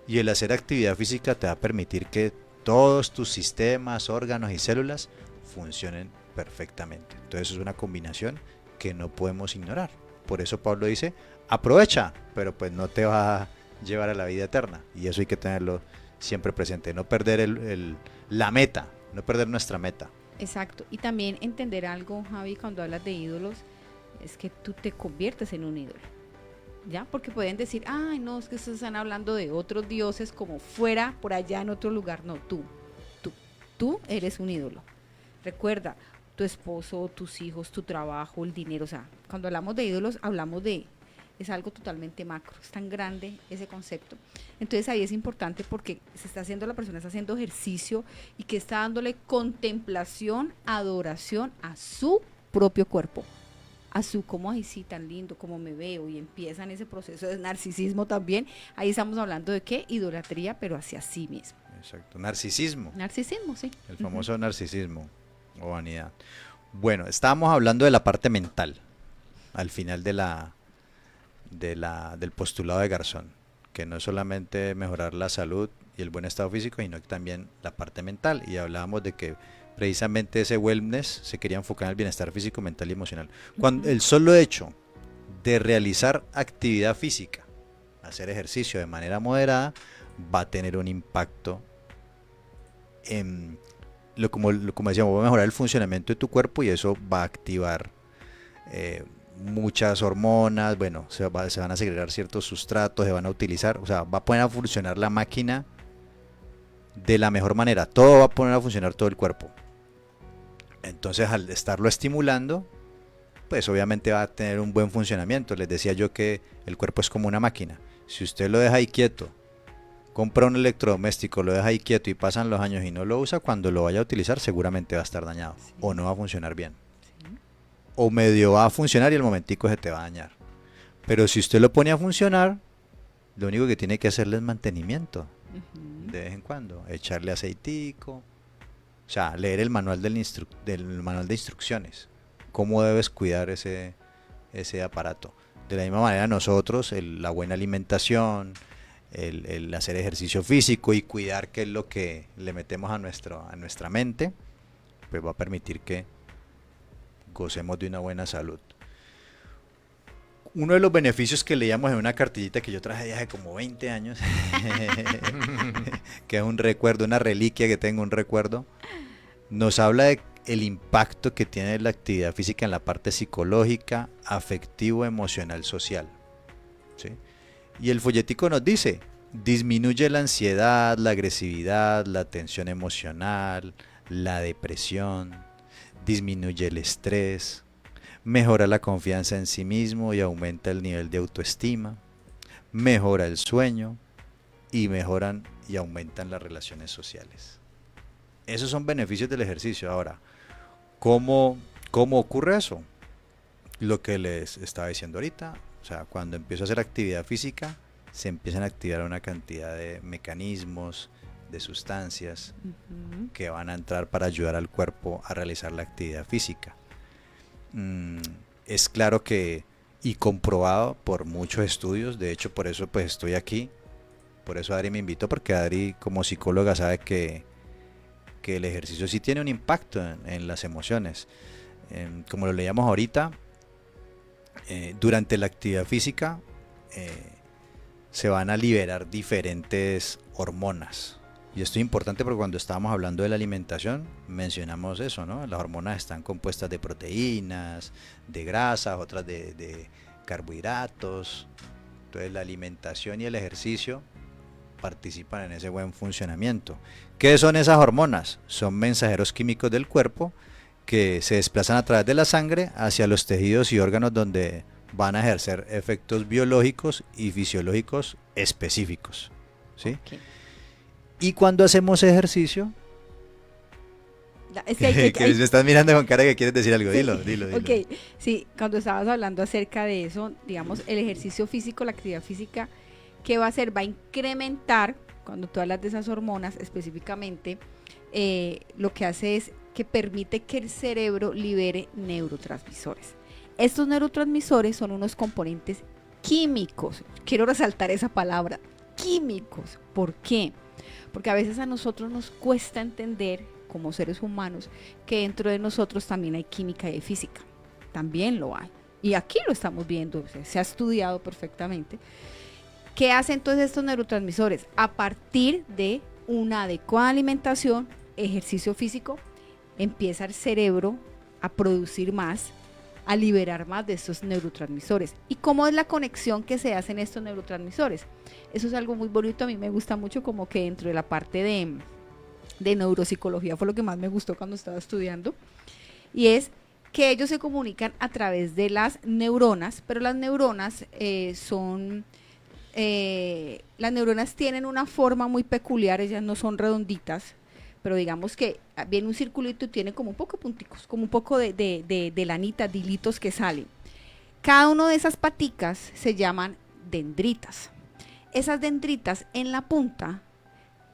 Y el hacer actividad física te va a permitir que todos tus sistemas, órganos y células funcionen perfectamente. Entonces es una combinación que no podemos ignorar. Por eso Pablo dice, aprovecha, pero pues no te va a llevar a la vida eterna. Y eso hay que tenerlo siempre presente, no perder la meta, no perder nuestra meta. Exacto. Y también entender algo, Javi, cuando hablas de ídolos, es que tú te conviertes en un ídolo. ¿Ya? Porque pueden decir, ay, no, es que ustedes están hablando de otros dioses como fuera, por allá en otro lugar. No, tú eres un ídolo. Recuerda, tu esposo, tus hijos, tu trabajo, el dinero. O sea, cuando hablamos de ídolos, es algo totalmente macro, es tan grande ese concepto. Entonces ahí es importante porque la persona está haciendo ejercicio y que está dándole contemplación, adoración a su propio cuerpo, a su cómo ay sí tan lindo, cómo me veo, y empiezan ese proceso de narcisismo también. Ahí estamos hablando de qué, idolatría, pero hacia sí mismo. Exacto, narcisismo. Narcisismo, sí. El famoso narcisismo o vanidad. Bueno, estábamos hablando de la parte mental al final del postulado de Garzón, que no es solamente mejorar la salud y el buen estado físico, sino que también la parte mental. Y hablábamos de que precisamente ese wellness se quería enfocar en el bienestar físico, mental y emocional. Cuando el solo hecho de realizar actividad física, hacer ejercicio de manera moderada, va a tener un impacto en como decíamos, va a mejorar el funcionamiento de tu cuerpo y eso va a activar muchas hormonas, bueno, se van a segregar ciertos sustratos, se van a utilizar, o sea, va a poner a funcionar la máquina de la mejor manera, todo va a poner a funcionar todo el cuerpo. Entonces, al estarlo estimulando, pues obviamente va a tener un buen funcionamiento. Les decía yo que el cuerpo es como una máquina. Si usted lo deja ahí quieto, compra un electrodoméstico, lo deja ahí quieto y pasan los años y no lo usa, cuando lo vaya a utilizar seguramente va a estar dañado, sí, o no va a funcionar bien. Sí. O medio va a funcionar y el momentico se te va a dañar. Pero si usted lo pone a funcionar, lo único que tiene que hacerle es mantenimiento. De vez en cuando, echarle aceitico, o sea, leer el manual del manual de instrucciones, cómo debes cuidar ese aparato. De la misma manera nosotros, la buena alimentación, el hacer ejercicio físico y cuidar qué es lo que le metemos a nuestra mente, pues va a permitir que gocemos de una buena salud. Uno de los beneficios que leíamos en una cartillita que yo traje de hace como 20 años, que es un recuerdo, una reliquia que tengo, un recuerdo, nos habla de el impacto que tiene la actividad física en la parte psicológica, afectivo, emocional, social. ¿Sí? Y el folletico nos dice, disminuye la ansiedad, la agresividad, la tensión emocional, la depresión, disminuye el estrés, mejora la confianza en sí mismo y aumenta el nivel de autoestima, mejora el sueño y mejoran y aumentan las relaciones sociales. Esos son beneficios del ejercicio. Ahora, ¿cómo ocurre eso? Lo que les estaba diciendo ahorita, o sea, cuando empiezo a hacer actividad física, se empiezan a activar una cantidad de mecanismos, de sustancias que van a entrar para ayudar al cuerpo a realizar la actividad física. Es claro que, y comprobado por muchos estudios, de hecho por eso pues estoy aquí, por eso Adri me invitó, porque Adri como psicóloga sabe que el ejercicio sí tiene un impacto en las emociones. Como lo leíamos ahorita, durante la actividad física se van a liberar diferentes hormonas. Y esto es importante porque cuando estábamos hablando de la alimentación mencionamos eso, ¿no? Las hormonas están compuestas de proteínas, de grasas, otras de carbohidratos. Entonces la alimentación y el ejercicio participan en ese buen funcionamiento. ¿Qué son esas hormonas? Son mensajeros químicos del cuerpo que se desplazan a través de la sangre hacia los tejidos y órganos donde van a ejercer efectos biológicos y fisiológicos específicos. ¿Sí? Okay. Y cuando hacemos ejercicio, que me estás mirando con cara que quieres decir algo, sí. Dilo. Ok, sí, cuando estabas hablando acerca de eso, digamos, el ejercicio físico, la actividad física, ¿qué va a hacer? Va a incrementar, cuando tú hablas de esas hormonas específicamente, lo que hace es que permite que el cerebro libere neurotransmisores. Estos neurotransmisores son unos componentes químicos. Quiero resaltar esa palabra, químicos. ¿Por qué? Porque a veces a nosotros nos cuesta entender, como seres humanos, que dentro de nosotros también hay química y hay física. También lo hay. Y aquí lo estamos viendo, se ha estudiado perfectamente. ¿Qué hacen entonces estos neurotransmisores? A partir de una adecuada alimentación, ejercicio físico, empieza el cerebro a producir más, a liberar más de estos neurotransmisores. ¿Y cómo es la conexión que se hace en estos neurotransmisores? Eso es algo muy bonito, a mí me gusta mucho, como que dentro de la parte de neuropsicología fue lo que más me gustó cuando estaba estudiando. y es que ellos se comunican a través de las neuronas, pero las neuronas las neuronas tienen una forma muy peculiar, ellas no son redonditas, pero digamos que viene un circulito y tiene como un poco de punticos, como un poco de lanitas, de hilitos que salen. Cada una de esas paticas se llaman dendritas. Esas dendritas en la punta,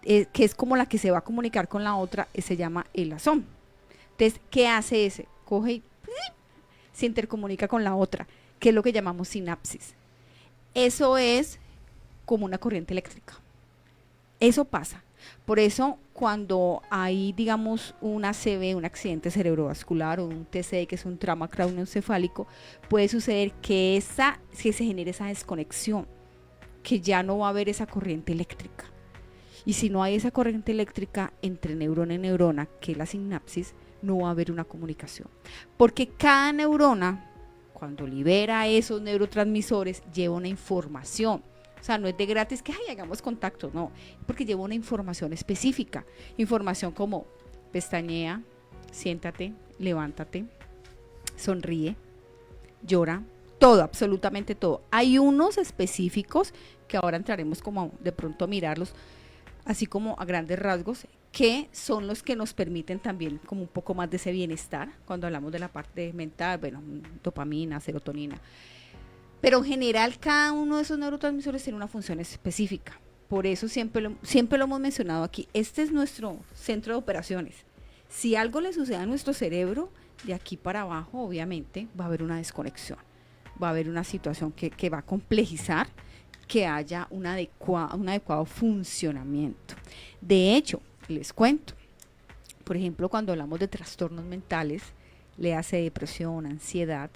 que es como la que se va a comunicar con la otra, se llama el azón. Entonces, ¿qué hace ese? Coge y se intercomunica con la otra, que es lo que llamamos sinapsis. Eso es como una corriente eléctrica. Eso pasa. Por eso, cuando hay, digamos, un ACV, un accidente cerebrovascular o un TCE, que es un trauma craneoencefálico, puede suceder que se genere esa desconexión, que ya no va a haber esa corriente eléctrica. Y si no hay esa corriente eléctrica entre neurona y neurona, que es la sinapsis, no va a haber una comunicación. Porque cada neurona, cuando libera esos neurotransmisores, lleva una información. O sea, no es de gratis que hagamos contacto, no, porque lleva una información específica. Información como pestañea, siéntate, levántate, sonríe, llora, todo, absolutamente todo. Hay unos específicos que ahora entraremos como de pronto a mirarlos, así como a grandes rasgos, que son los que nos permiten también como un poco más de ese bienestar, cuando hablamos de la parte mental, bueno, dopamina, serotonina. Pero en general cada uno de esos neurotransmisores tiene una función específica. Por eso siempre lo hemos mencionado aquí. Este es nuestro centro de operaciones. Si algo le sucede a nuestro cerebro, de aquí para abajo, obviamente, va a haber una desconexión. Va a haber una situación que va a complejizar que haya un adecuado funcionamiento. De hecho, les cuento, por ejemplo, cuando hablamos de trastornos mentales, le hace depresión, ansiedad,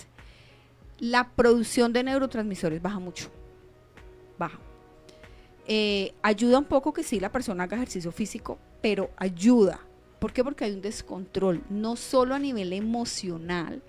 la producción de neurotransmisores baja mucho, baja. Ayuda un poco que sí la persona haga ejercicio físico, pero ayuda. ¿Por qué? Porque hay un descontrol, no solo a nivel emocional,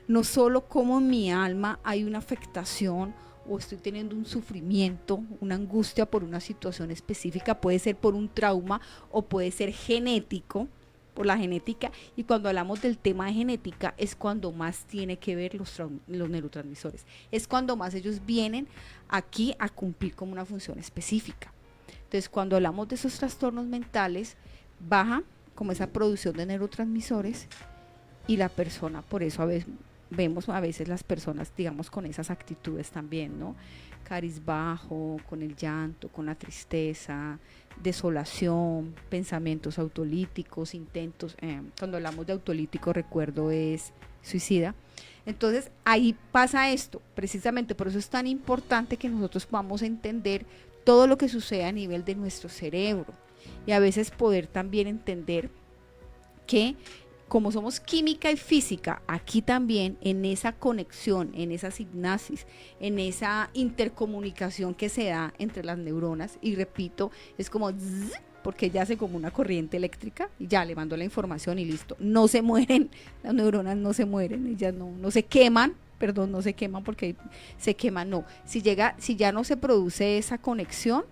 no solo como en mi alma hay una afectación o estoy teniendo un sufrimiento, una angustia por una situación específica, puede ser por un trauma o puede ser genético, por la genética, y cuando hablamos del tema de genética es cuando más tiene que ver los neurotransmisores, es cuando más ellos vienen aquí a cumplir como una función específica. Entonces, cuando hablamos de esos trastornos mentales, baja como esa producción de neurotransmisores y la persona, por eso vemos a veces las personas, digamos, con esas actitudes también, ¿no? Cabizbajo, con el llanto, con la tristeza, desolación, pensamientos autolíticos, intentos, cuando hablamos de autolítico, recuerdo, es suicida. Entonces, ahí pasa esto, precisamente por eso es tan importante que nosotros podamos entender todo lo que sucede a nivel de nuestro cerebro y a veces poder también entender que como somos química y física, aquí también en esa conexión, en esa sinapsis, en esa intercomunicación que se da entre las neuronas, y repito, es como zzz, porque ya hace como una corriente eléctrica y ya le mando la información y listo. No se mueren, las neuronas no se mueren, ellas no se queman, perdón, no se queman porque se queman, no. Si ya no se produce esa conexión,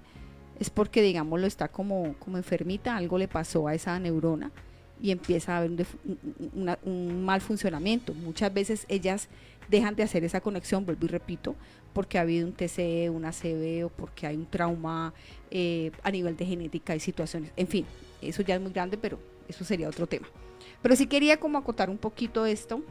es porque, digámoslo, está como enfermita, algo le pasó a esa neurona y empieza a haber un mal funcionamiento. Muchas veces ellas dejan de hacer esa conexión, vuelvo y repito, porque ha habido un TCE, un ACV o porque hay un trauma a nivel de genética y situaciones. En fin, eso ya es muy grande, pero eso sería otro tema. Pero sí quería como acotar un poquito esto,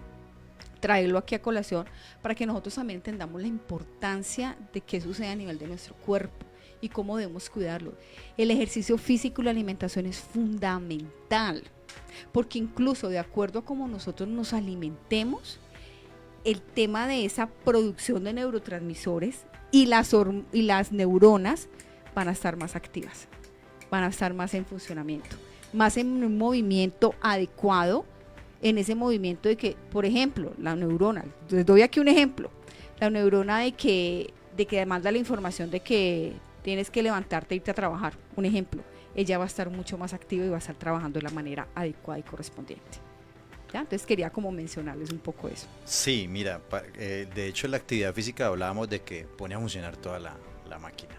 traerlo aquí a colación para que nosotros también entendamos la importancia de qué sucede a nivel de nuestro cuerpo y cómo debemos cuidarlo. El ejercicio físico y la alimentación es fundamental, porque incluso de acuerdo a cómo nosotros nos alimentemos, el tema de esa producción de neurotransmisores y las neuronas van a estar más activas, van a estar más en funcionamiento, más en un movimiento adecuado, en ese movimiento de que, por ejemplo, la neurona, les doy aquí un ejemplo, la neurona de que demanda la información de que tienes que levantarte e irte a trabajar, un ejemplo, ella va a estar mucho más activa y va a estar trabajando de la manera adecuada y correspondiente. ¿Ya? Entonces quería como mencionarles un poco eso. Sí, mira, de hecho la actividad física hablábamos de que pone a funcionar toda la máquina.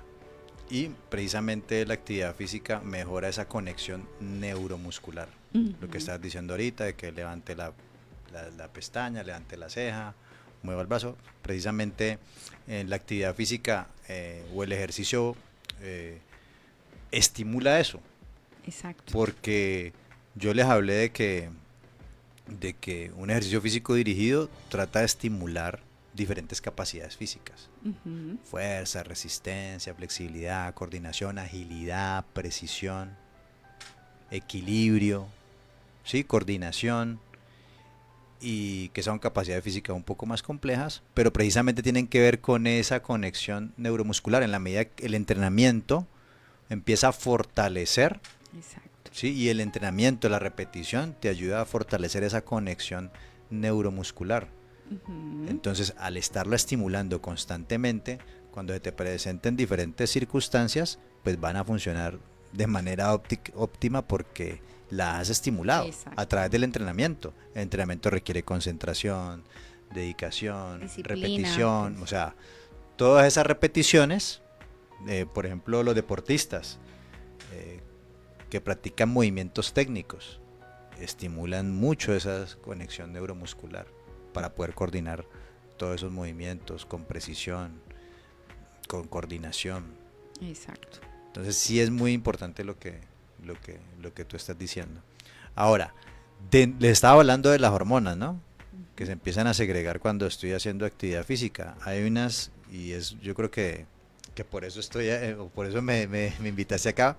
Y precisamente la actividad física mejora esa conexión neuromuscular. Lo que estás diciendo ahorita, de que levante la pestaña, levante la ceja, mueva el brazo. Precisamente en la actividad física o el ejercicio estimula eso. Exacto. Porque yo les hablé de que un ejercicio físico dirigido trata de estimular diferentes capacidades físicas. Ujú. Fuerza, resistencia, flexibilidad, coordinación, agilidad, precisión, equilibrio, ¿sí? Coordinación, y que son capacidades físicas un poco más complejas, pero precisamente tienen que ver con esa conexión neuromuscular. En la medida que el entrenamiento empieza a fortalecer, Exacto. ¿sí? Y el entrenamiento, la repetición, te ayuda a fortalecer esa conexión neuromuscular. Ujú. Entonces, al estarlo estimulando constantemente, cuando se te presenten diferentes circunstancias, pues van a funcionar de manera óptima porque la has estimulado Exacto. a través del entrenamiento. El entrenamiento requiere concentración, dedicación, Disciplina, repetición, pues. o sea, todas esas repeticiones, por ejemplo, los deportistas eh, que practican movimientos técnicos, estimulan mucho esa conexión neuromuscular para poder coordinar todos esos movimientos con precisión, con coordinación. Exacto. Entonces sí es muy importante lo que tú estás diciendo. Ahora, les estaba hablando de las hormonas, ¿no? Que se empiezan a segregar cuando estoy haciendo actividad física. Hay unas, y es, yo creo que por eso estoy, o por eso me invitaste acá,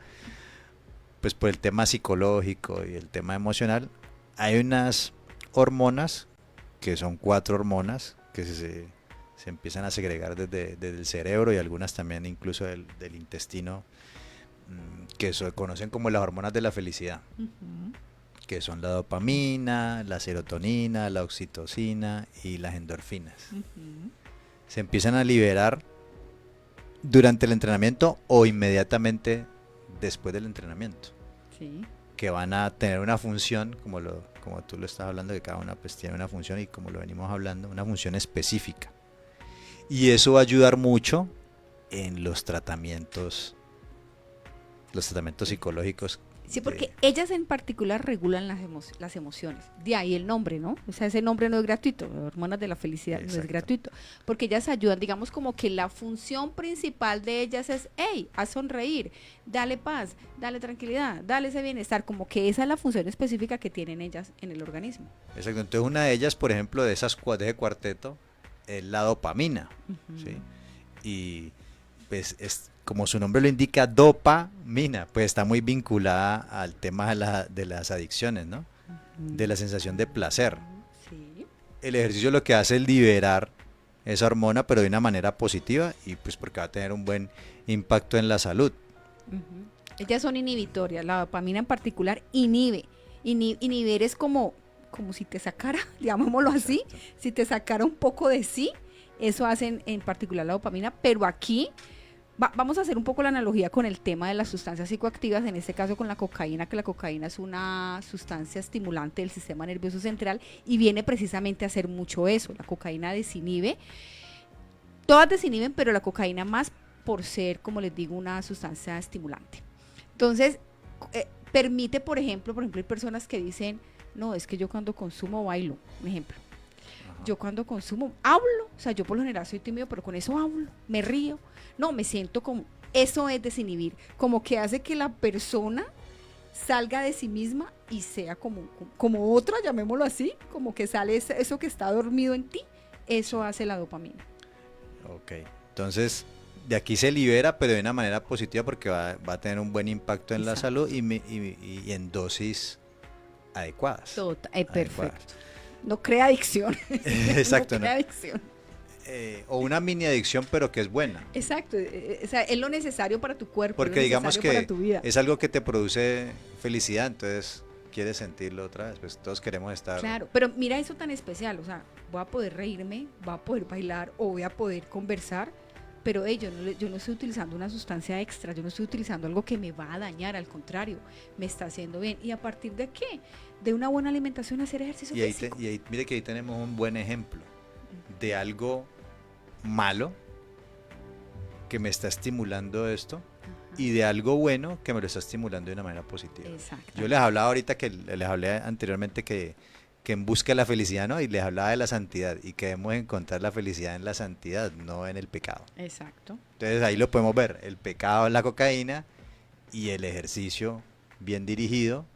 pues por el tema psicológico y el tema emocional. Hay unas hormonas, que son 4 hormonas, que se empiezan a segregar desde el cerebro y algunas también incluso del intestino, que se conocen como las hormonas de la felicidad, Ujú. que son la dopamina, la serotonina, la oxitocina y las endorfinas. Ujú. Se empiezan a liberar durante el entrenamiento o inmediatamente después del entrenamiento, Sí. que van a tener una función, como tú lo estás hablando, que cada una pues tiene una función, y como lo venimos hablando, una función específica. Y eso va a ayudar mucho en los tratamientos psicológicos. Sí, porque ellas en particular regulan las emociones. De ahí el nombre, ¿no? O sea, ese nombre no es gratuito. Hormonas de la felicidad no es Exacto. gratuito. Porque ellas ayudan, digamos, como que la función principal de ellas es, hey, haz sonreír, dale paz, dale tranquilidad, dale ese bienestar. Como que esa es la función específica que tienen ellas en el organismo. Exacto. Entonces una de ellas, por ejemplo, de ese cuarteto, es la dopamina. Ujú. ¿Sí? Y pues es, como su nombre lo indica, dopamina, pues está muy vinculada al tema de las adicciones, ¿no? De la sensación de placer. Sí. El ejercicio lo que hace es liberar esa hormona, pero de una manera positiva, y pues porque va a tener un buen impacto en la salud. Ujú. Ellas son inhibitorias, la dopamina en particular inhibe. Inhibir es como si te sacara, llamémoslo así, Exacto. si te sacara un poco de sí, eso hace en particular la dopamina, pero aquí vamos a hacer un poco la analogía con el tema de las sustancias psicoactivas, en este caso con la cocaína, que la cocaína es una sustancia estimulante del sistema nervioso central y viene precisamente a hacer mucho eso. La cocaína desinhibe, todas desinhiben, pero la cocaína más por ser, como les digo, una sustancia estimulante. Entonces, permite, por ejemplo, hay personas que dicen, no, es que yo cuando consumo bailo, un ejemplo. Ajá. Yo cuando consumo hablo, o sea, yo por lo general soy tímido, pero con eso hablo, me río. No, me siento como, eso es desinhibir, como que hace que la persona salga de sí misma y sea como otra, llamémoslo así, como que sale eso que está dormido en ti, eso hace la dopamina. Ok, entonces de aquí se libera, pero de una manera positiva porque va a tener un buen impacto en la Exacto. salud y en dosis adecuadas. Perfecto. No crea adicción. Exacto, no ¿no? crea adicción. O una mini adicción, pero que es buena. Exacto. O sea, es lo necesario para tu cuerpo, Porque es lo digamos necesario para que tu vida. es algo que te produce felicidad, entonces quieres sentirlo otra vez, pues todos queremos estar. Claro, pero mira eso tan especial, o sea, voy a poder reírme, voy a poder bailar o voy a poder conversar, pero yo no estoy utilizando una sustancia extra, yo no estoy utilizando algo que me va a dañar, al contrario, me está haciendo bien. ¿Y a partir de qué? De una buena alimentación, hacer ejercicio físico. Y ahí, mire que ahí tenemos un buen ejemplo de algo malo que me está estimulando esto, Ajá. y de algo bueno que me lo está estimulando de una manera positiva. Exacto. Yo les hablaba ahorita, les hablé anteriormente que que en busca de la felicidad, ¿no? Y les hablaba de la santidad y que debemos encontrar la felicidad en la santidad, no en el pecado. Exacto. Entonces ahí lo podemos ver, el pecado en la cocaína y el ejercicio bien dirigido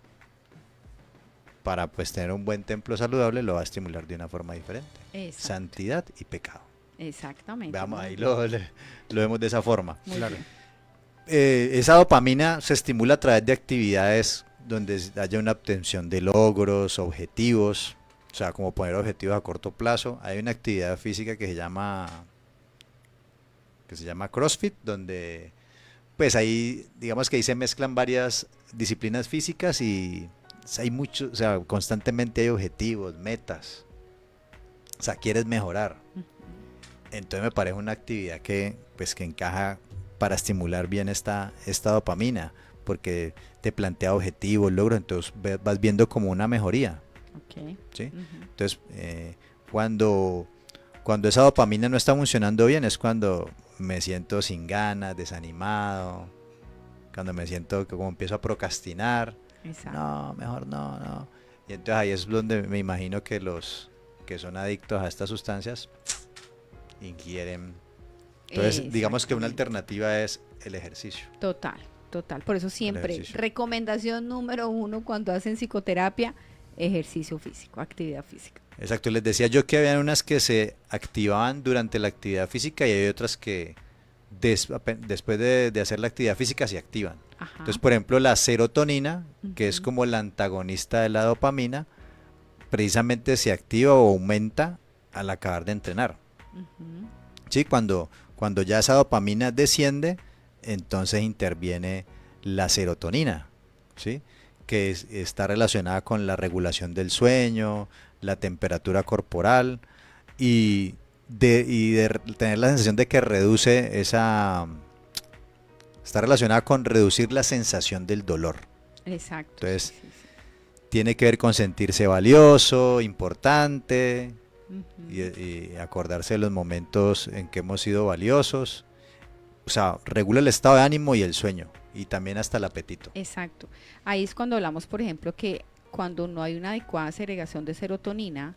para pues tener un buen templo saludable lo va a estimular de una forma diferente. Exacto. Santidad y pecado. Exactamente. Veamos, Muy ahí bien. lo vemos de esa forma. Muy Claro. bien. Esa dopamina se estimula a través de actividades donde haya una obtención de logros, objetivos, o sea, como poner objetivos a corto plazo. Hay una actividad física que se llama CrossFit, donde pues ahí, digamos que ahí se mezclan varias disciplinas físicas y hay mucho, o sea, constantemente hay objetivos, metas. O sea, quieres mejorar. Ujú. Entonces me parece una actividad que pues que encaja para estimular bien esta dopamina, porque te plantea objetivos, logros, entonces vas viendo como una mejoría, Ok. ¿sí? Ujú. Entonces, cuando esa dopamina no está funcionando bien es cuando me siento sin ganas, desanimado, cuando me siento que como empiezo a procrastinar, Exacto. no, mejor no. Y entonces ahí es donde me imagino que los que son adictos a estas sustancias ingieren. Entonces, digamos que una Exactamente. alternativa es el ejercicio. Total, total. Por eso siempre, ejercicio. recomendación número uno cuando hacen psicoterapia, ejercicio físico, actividad física. Exacto, les decía yo que había unas que se activaban durante la actividad física y hay otras que después de hacer la actividad física se activan. Ajá. Entonces, por ejemplo, la serotonina, que es Ujú. como el antagonista de la dopamina, precisamente se activa o aumenta al acabar de entrenar. Ujú. ¿Sí? Cuando ya esa dopamina desciende, entonces interviene la serotonina, ¿sí? Que está relacionada con la regulación del sueño, la temperatura corporal y de tener la sensación de que reduce está relacionada con reducir la sensación del dolor. Exacto. Entonces, Sí, sí, tiene que ver con sentirse valioso, importante, sí. y, Ujú. y acordarse de los momentos en que hemos sido valiosos. O sea, regula el estado de ánimo y el sueño, y también hasta el apetito. Exacto. Ahí es cuando hablamos, por ejemplo, que cuando no hay una adecuada segregación de serotonina,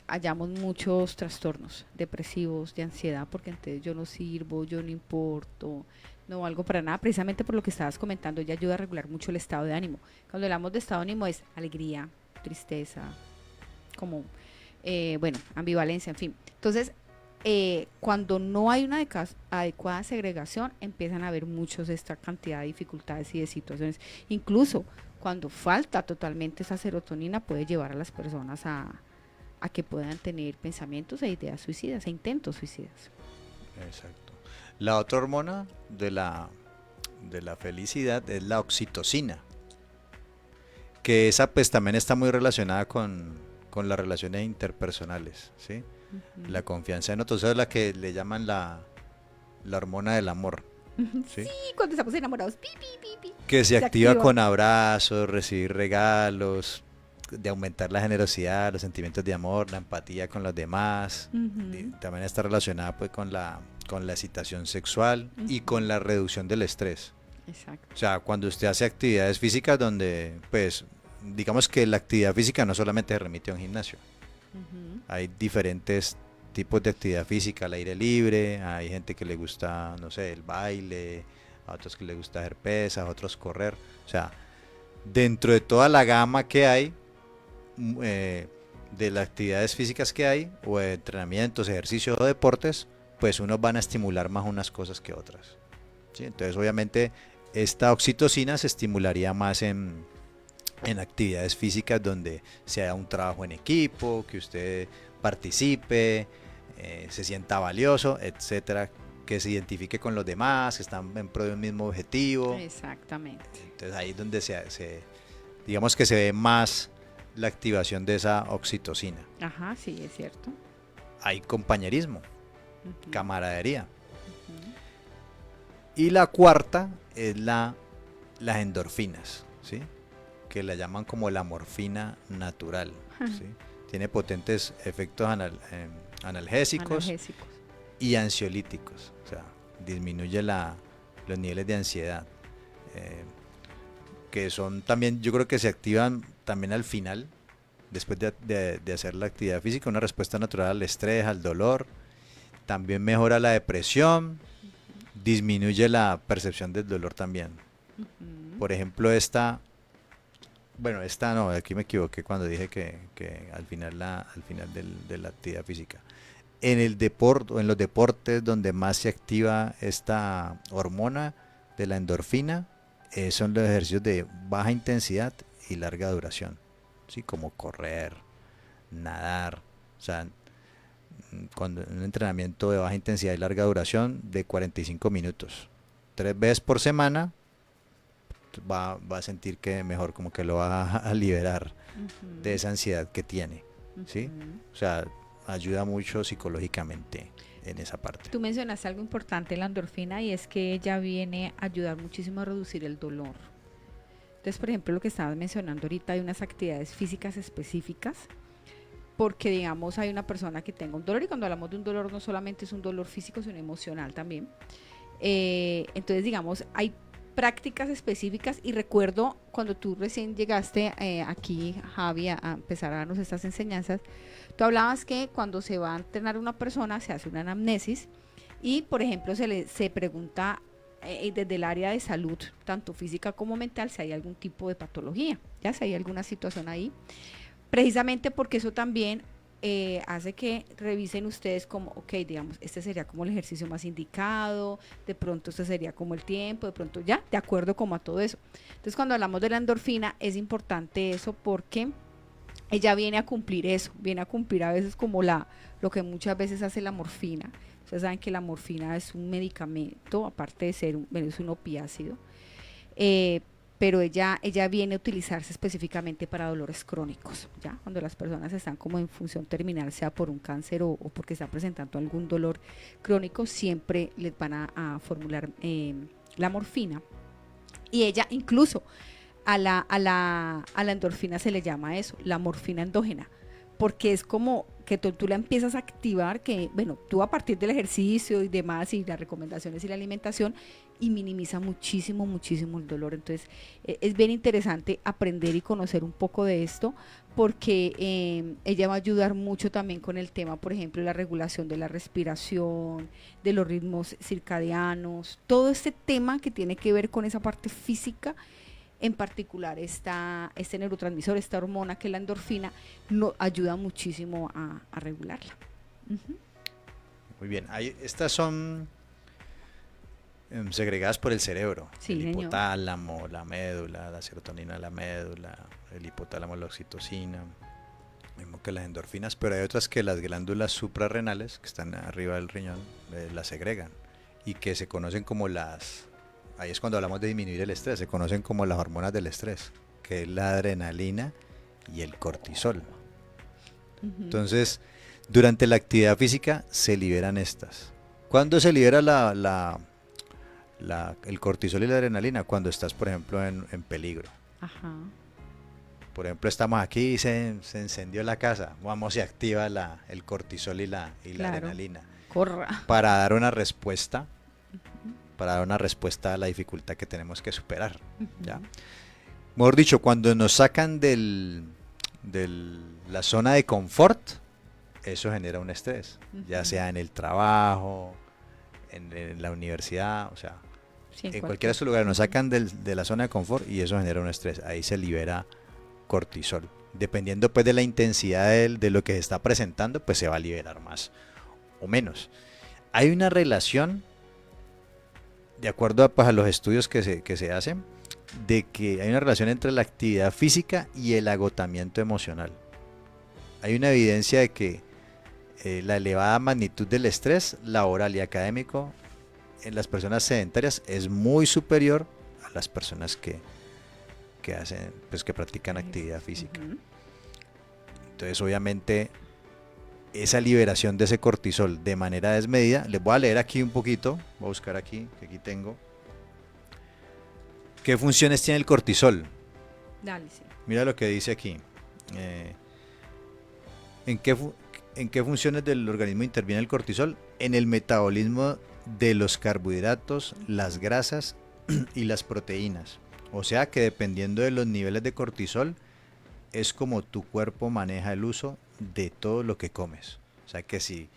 hallamos muchos trastornos depresivos, de ansiedad, porque entonces yo no sirvo, yo no importo, no valgo para nada, precisamente por lo que estabas comentando, ella ayuda a regular mucho el estado de ánimo. Cuando hablamos de estado de ánimo es alegría, tristeza, como, bueno, ambivalencia, en fin. Entonces, cuando no hay una adecuada segregación, empiezan a haber muchos esta cantidad de dificultades y de situaciones. Incluso cuando falta totalmente esa serotonina puede llevar a las personas a que puedan tener pensamientos e ideas suicidas, e intentos suicidas. Exacto. La otra hormona de la felicidad es la oxitocina, que esa pues también está muy relacionada con las relaciones interpersonales, ¿sí? La Ujú. confianza en otros, es la que le llaman la hormona del amor, ¿sí? Sí, cuando estamos enamorados, pi, pi, pi, pi, Que se se activa activa. con abrazos, recibir regalos, de aumentar la generosidad, los sentimientos de amor, la empatía con los demás. Ujú, También está relacionada pues con la excitación sexual y con ujú. la reducción del estrés. Exacto. O sea, cuando usted hace actividades físicas donde, pues, digamos que la actividad física no solamente se remite a un gimnasio. Ujú. Hay diferentes tipos de actividad física al aire libre, hay gente que le gusta, no sé, el baile, a otros que le gusta hacer pesas, a otros correr. O sea, dentro de toda la gama que hay, de las actividades físicas que hay, o de entrenamientos, ejercicios o deportes, pues unos van a estimular más unas cosas que otras. ¿Sí? Entonces, obviamente, esta oxitocina se estimularía más en actividades físicas donde sea un trabajo en equipo, que usted participe, se sienta valioso, etcétera, que se identifique con los demás, que están en pro de un mismo objetivo. Exactamente. Entonces ahí es donde digamos que se ve más la activación de esa oxitocina. Ajá, sí, es cierto. Hay compañerismo, Ujú, camaradería. ujú. Y la cuarta es las endorfinas, ¿sí? Que la llaman como la morfina natural, ¿sí? Tiene potentes efectos analgésicos Analgésicos. y ansiolíticos, o sea, disminuye los niveles de ansiedad, que son también, yo creo que se activan también al final después de hacer la actividad física, una respuesta natural al estrés, al dolor. También mejora la depresión, disminuye la percepción del dolor también. Por ejemplo, esta no, aquí me equivoqué cuando dije que al final de la actividad física. En el deporte, en los deportes donde más se activa esta hormona de la endorfina, son los ejercicios de baja intensidad y larga duración, ¿sí? Como correr, nadar, o sea, cuando un entrenamiento de baja intensidad y larga duración de 45 minutos, 3 veces por semana, va a sentir que mejor, como que lo va a liberar de esa ansiedad que tiene, ¿sí? O sea, ayuda mucho psicológicamente en esa parte. Tú mencionaste algo importante, la endorfina, y es que ella viene a ayudar muchísimo a reducir el dolor. Entonces, por ejemplo, lo que estabas mencionando ahorita, hay unas actividades físicas específicas, porque digamos hay una persona que tenga un dolor, y cuando hablamos de un dolor no solamente es un dolor físico, sino emocional también. Entonces, digamos, hay prácticas específicas, y recuerdo cuando tú recién llegaste aquí, Javi, a empezar a darnos estas enseñanzas, tú hablabas que cuando se va a entrenar una persona se hace una anamnesis y, por ejemplo, se pregunta desde el área de salud, tanto física como mental, si hay algún tipo de patología, ya si hay alguna situación ahí, precisamente porque eso también hace que revisen ustedes como, ok, digamos, este sería como el ejercicio más indicado, de pronto este sería como el tiempo, de pronto ya, de acuerdo como a todo eso. Entonces, cuando hablamos de la endorfina, es importante eso porque ella viene a cumplir eso, viene a cumplir a veces como lo que muchas veces hace la morfina. Ustedes saben que la morfina es un medicamento, aparte de ser es un opiácido, pero ella viene a utilizarse específicamente para dolores crónicos, ¿ya? Cuando las personas están como en función terminal, sea por un cáncer o porque están presentando algún dolor crónico, siempre les van a formular la morfina. Y ella incluso a la endorfina se le llama eso, la morfina endógena, porque es como que tú la empiezas a activar, que bueno, tú a partir del ejercicio y demás y las recomendaciones y la alimentación, y minimiza muchísimo el dolor. Entonces es bien interesante aprender y conocer un poco de esto, porque ella va a ayudar mucho también con el tema, por ejemplo, la regulación de la respiración, de los ritmos circadianos, todo este tema que tiene que ver con esa parte física. En particular, este neurotransmisor, esta hormona que es la endorfina, ayuda muchísimo a regularla. Muy bien, estas son segregadas por el cerebro. Sí, el hipotálamo, la médula, la serotonina de la médula, el hipotálamo, la oxitocina, mismo que las endorfinas, pero hay otras que las glándulas suprarrenales, que están arriba del riñón, las segregan, y que se conocen como ahí es cuando hablamos de disminuir el estrés, se conocen como las hormonas del estrés, que es la adrenalina y el cortisol. Entonces, durante la actividad física se liberan estas. ¿Cuándo se libera el cortisol y la adrenalina? Cuando estás, por ejemplo, en peligro. Ajá. Por ejemplo, estamos aquí y se encendió la casa, vamos y activa el cortisol y la adrenalina. Corra. Para dar una respuesta a la dificultad que tenemos que superar. ¿Ya? Mejor dicho, cuando nos sacan de la zona de confort, eso genera un estrés, ya sea en el trabajo, en la universidad, o sea, sí, en cualquiera de estos lugares nos sacan de la zona de confort y eso genera un estrés. Ahí se libera cortisol. Dependiendo pues de la intensidad de lo que se está presentando, pues se va a liberar más o menos. Hay una relación, de acuerdo a los estudios que se hacen, de que hay una relación entre la actividad física y el agotamiento emocional. Hay una evidencia de que la elevada magnitud del estrés laboral y académico en las personas sedentarias es muy superior a las personas que practican actividad física. Entonces, obviamente, esa liberación de ese cortisol de manera desmedida, les voy a leer aquí un poquito, voy a buscar aquí, que aquí tengo. ¿Qué funciones tiene el cortisol? Dale, sí. Mira lo que dice aquí. ¿En qué funciones del organismo interviene el cortisol? En el metabolismo de los carbohidratos, las grasas y las proteínas. O sea que dependiendo de los niveles de cortisol, es como tu cuerpo maneja el uso de todo lo que comes. O sea que si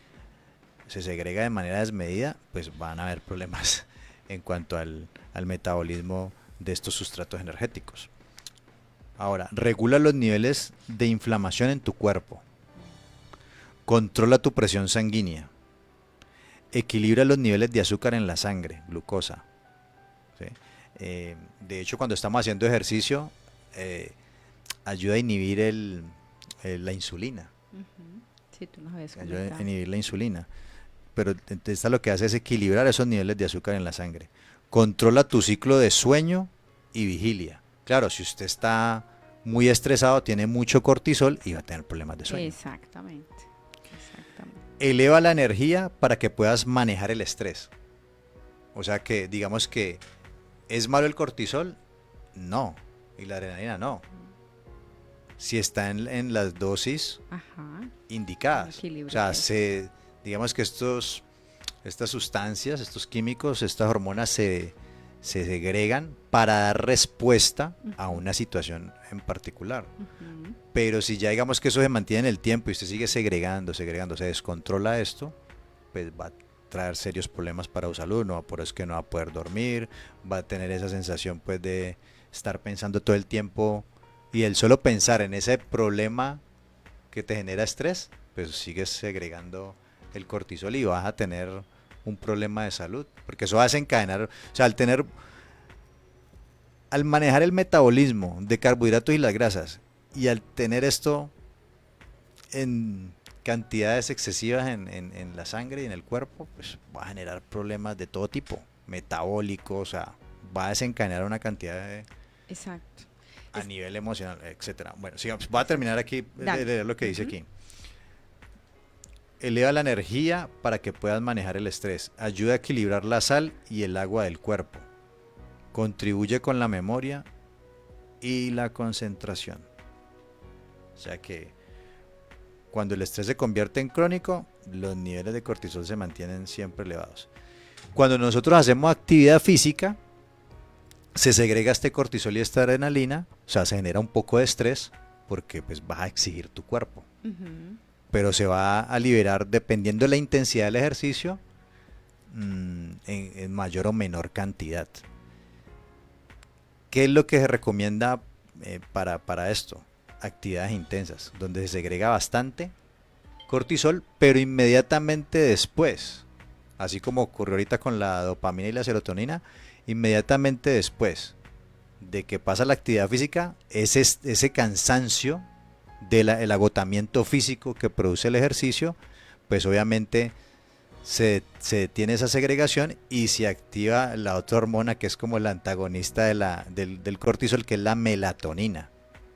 se segrega de manera desmedida, pues van a haber problemas en cuanto al metabolismo de estos sustratos energéticos. Ahora, regula los niveles de inflamación en tu cuerpo. Controla tu presión sanguínea. Equilibra los niveles de azúcar en la sangre, glucosa. ¿Sí? De hecho, cuando estamos haciendo ejercicio, ayuda a inhibir la insulina. Sí, tú nos habías Ayuda a comentado. inhibir la insulina. Pero esta lo que hace es equilibrar esos niveles de azúcar en la sangre. Controla tu ciclo de sueño y vigilia. Claro, si usted está muy estresado, tiene mucho cortisol y va a tener problemas de sueño. Exactamente. Eleva la energía para que puedas manejar el estrés. O sea que, digamos que, ¿es malo el cortisol? No. Y la adrenalina no. Si está en las dosis indicadas. O sea, digamos que estas sustancias, estos químicos, estas hormonas se segregan para dar respuesta a una situación en particular. Pero si ya digamos que eso se mantiene en el tiempo y usted sigue segregando, se descontrola esto, pues va a traer serios problemas para su salud. No, por eso es que no va a poder dormir, va a tener esa sensación pues de estar pensando todo el tiempo, y el solo pensar en ese problema que te genera estrés, pues sigues segregando el cortisol y vas a tener un problema de salud, porque eso va a desencadenar, o sea, al manejar el metabolismo de carbohidratos y las grasas, y al tener esto en cantidades excesivas en la sangre y en el cuerpo, pues va a generar problemas de todo tipo, metabólicos, o sea, va a desencadenar una cantidad de... Exacto. A nivel emocional, etcétera. Bueno, sigamos. Voy a terminar aquí de leer lo que dice aquí. Eleva la energía para que puedas manejar el estrés. Ayuda a equilibrar la sal y el agua del cuerpo. Contribuye con la memoria y la concentración. O sea que cuando el estrés se convierte en crónico, los niveles de cortisol se mantienen siempre elevados. Cuando nosotros hacemos actividad física, se segrega este cortisol y esta adrenalina, o sea, se genera un poco de estrés porque pues vas a exigir tu cuerpo. Pero se va a liberar dependiendo de la intensidad del ejercicio en mayor o menor cantidad. ¿Qué es lo que se recomienda para esto? Actividades intensas, donde se segrega bastante cortisol, pero inmediatamente después, así como ocurrió ahorita con la dopamina y la serotonina, inmediatamente después de que pasa la actividad física, ese cansancio del agotamiento físico que produce el ejercicio, pues obviamente se detiene esa segregación y se activa la otra hormona que es como la antagonista del cortisol, que es la melatonina,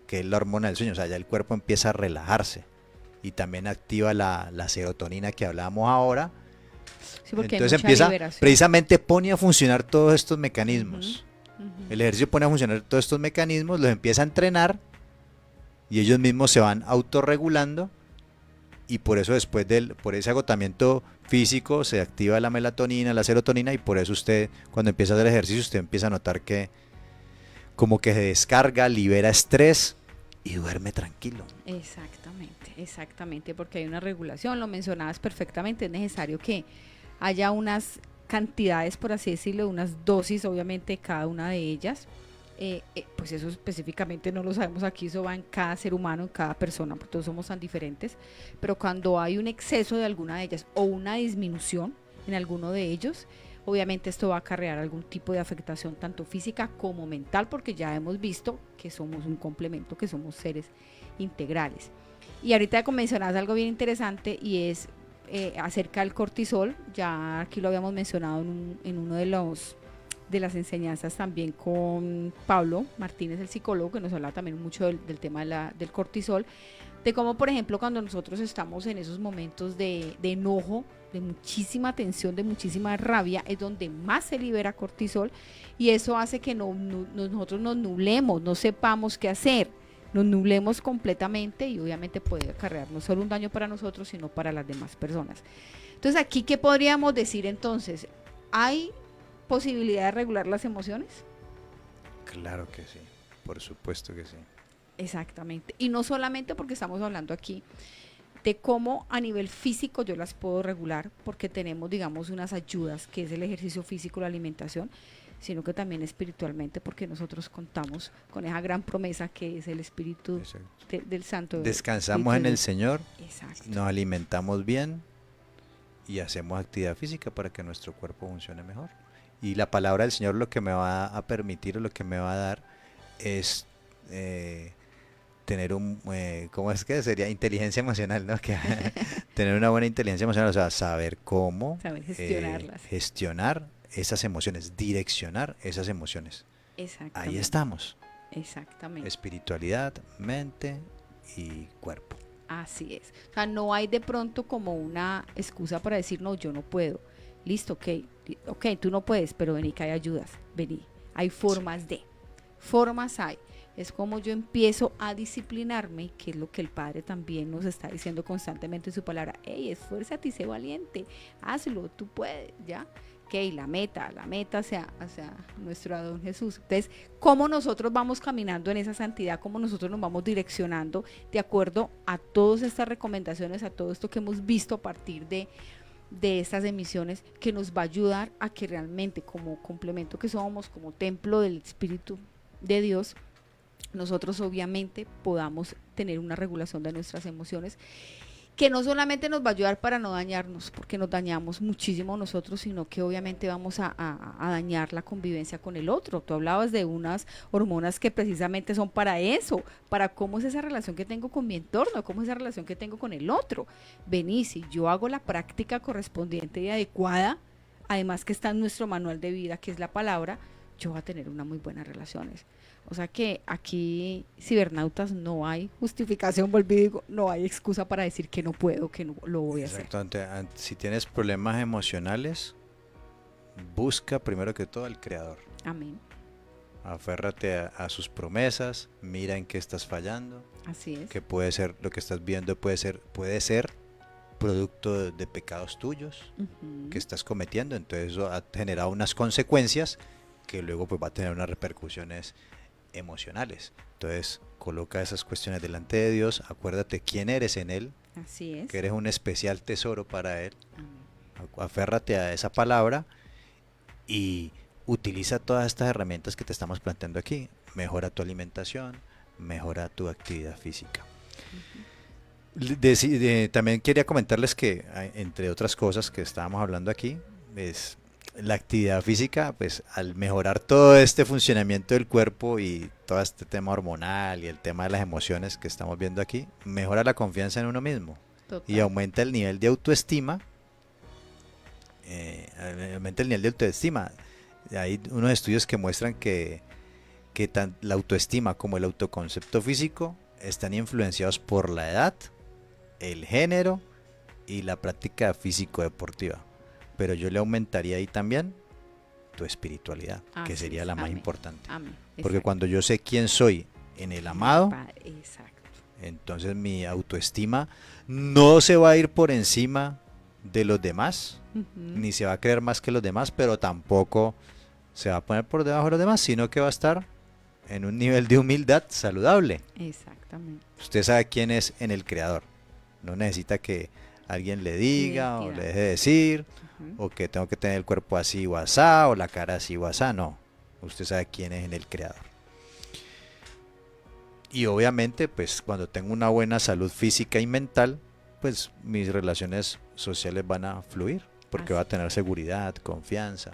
que es la hormona del sueño. O sea, ya el cuerpo empieza a relajarse y también activa la serotonina que hablábamos ahora. Sí, entonces empieza, precisamente pone a funcionar todos estos mecanismos. El ejercicio pone a funcionar todos estos mecanismos, los empieza a entrenar y ellos mismos se van autorregulando, y por eso después por ese agotamiento físico se activa la melatonina, la serotonina, y por eso usted cuando empieza a hacer ejercicio usted empieza a notar que como que se descarga, libera estrés y duerme tranquilo. Exactamente, porque hay una regulación, lo mencionabas perfectamente, es necesario que haya unas cantidades, por así decirlo, unas dosis, obviamente, cada una de ellas. Pues eso específicamente no lo sabemos aquí, eso va en cada ser humano, en cada persona, porque todos somos tan diferentes. Pero cuando hay un exceso de alguna de ellas o una disminución en alguno de ellos, obviamente esto va a acarrear algún tipo de afectación, tanto física como mental, porque ya hemos visto que somos un complemento, que somos seres integrales. Y ahorita mencionas algo bien interesante, y es acerca del cortisol. Ya aquí lo habíamos mencionado en uno de las enseñanzas también con Pablo Martínez, el psicólogo, que nos habla también mucho del tema del cortisol, de cómo, por ejemplo, cuando nosotros estamos en esos momentos de enojo, de muchísima tensión, de muchísima rabia, es donde más se libera cortisol, y eso hace que nosotros nos nublemos, no sepamos qué hacer, nos nublemos completamente, y obviamente puede acarrear no solo un daño para nosotros, sino para las demás personas. Entonces, aquí, ¿qué podríamos decir entonces? ¿Hay posibilidad de regular las emociones? Claro que sí, por supuesto que sí. Exactamente. Y no solamente porque estamos hablando aquí de cómo a nivel físico yo las puedo regular, porque tenemos, digamos, unas ayudas, que es el ejercicio físico, la alimentación, sino que también espiritualmente, porque nosotros contamos con esa gran promesa que es el Espíritu Exacto. del Santo. Descansamos en el Señor, Exacto. nos alimentamos bien y hacemos actividad física para que nuestro cuerpo funcione mejor. Y la palabra del Señor lo que me va a permitir o lo que me va a dar es tener ¿cómo es que sería? Inteligencia emocional, ¿no? Que tener una buena inteligencia emocional, o sea, saber cómo Saber gestionarlas. gestionar esas emociones, direccionar esas emociones. Exactamente. Ahí estamos. Exactamente. Espiritualidad, mente y cuerpo. Así es. O sea, no hay de pronto como una excusa para decir, no, yo no puedo. Listo, ok, tú no puedes, pero vení que hay ayudas, vení. Hay formas de. Formas hay. Es como yo empiezo a disciplinarme, que es lo que el Padre también nos está diciendo constantemente en su palabra. Hey, esfuérzate y sé valiente, hazlo, tú puedes, ¿ya? Ok, la meta hacia nuestro Adón Jesús. Entonces, ¿cómo nosotros vamos caminando en esa santidad? ¿Cómo nosotros nos vamos direccionando de acuerdo a todas estas recomendaciones, a todo esto que hemos visto a partir de estas emisiones, que nos va a ayudar a que realmente, como complemento que somos, como templo del Espíritu de Dios, nosotros obviamente podamos tener una regulación de nuestras emociones, que no solamente nos va a ayudar para no dañarnos, porque nos dañamos muchísimo nosotros, sino que obviamente vamos a dañar la convivencia con el otro. Tú hablabas de unas hormonas que precisamente son para eso, para cómo es esa relación que tengo con mi entorno, cómo es esa relación que tengo con el otro. Vení, si yo hago la práctica correspondiente y adecuada, además que está en nuestro manual de vida, que es la palabra, yo voy a tener unas muy buenas relaciones. O sea que aquí, cibernautas, no hay justificación, volví y digo, no hay excusa para decir que no puedo, que no lo voy a hacer. Exactamente. Si tienes problemas emocionales, busca primero que todo al Creador. Amén. Aférrate a sus promesas, mira en qué estás fallando. Así es. Que puede ser, lo que estás viendo puede ser producto de pecados tuyos que estás cometiendo. Entonces eso ha generado unas consecuencias que luego pues va a tener unas repercusiones emocionales. Entonces coloca esas cuestiones delante de Dios, acuérdate quién eres en Él. Así es. Que eres un especial tesoro para Él. Amén. Aférrate a esa palabra y utiliza todas estas herramientas que te estamos planteando aquí. Mejora tu alimentación, mejora tu actividad física. También quería comentarles que, entre otras cosas que estábamos hablando aquí, es la actividad física, pues al mejorar todo este funcionamiento del cuerpo y todo este tema hormonal y el tema de las emociones que estamos viendo aquí, mejora la confianza en uno mismo. Total. Y aumenta el nivel de autoestima. Hay unos estudios que muestran que la autoestima como el autoconcepto físico están influenciados por la edad, el género y la práctica físico-deportiva. Pero yo le aumentaría ahí también tu espiritualidad, que sería la más importante. Amén. Porque cuando yo sé quién soy en el amado, exacto, entonces mi autoestima no se va a ir por encima de los demás, ni se va a creer más que los demás, pero tampoco se va a poner por debajo de los demás, sino que va a estar en un nivel de humildad saludable. Exactamente. Usted sabe quién es en el Creador. No necesita que alguien le diga o le deje decir, o que tengo que tener el cuerpo así o asá, o la cara así o asá. No, usted sabe quién es en el Creador. Y obviamente, pues cuando tengo una buena salud física y mental, pues mis relaciones sociales van a fluir, porque va a tener seguridad, confianza.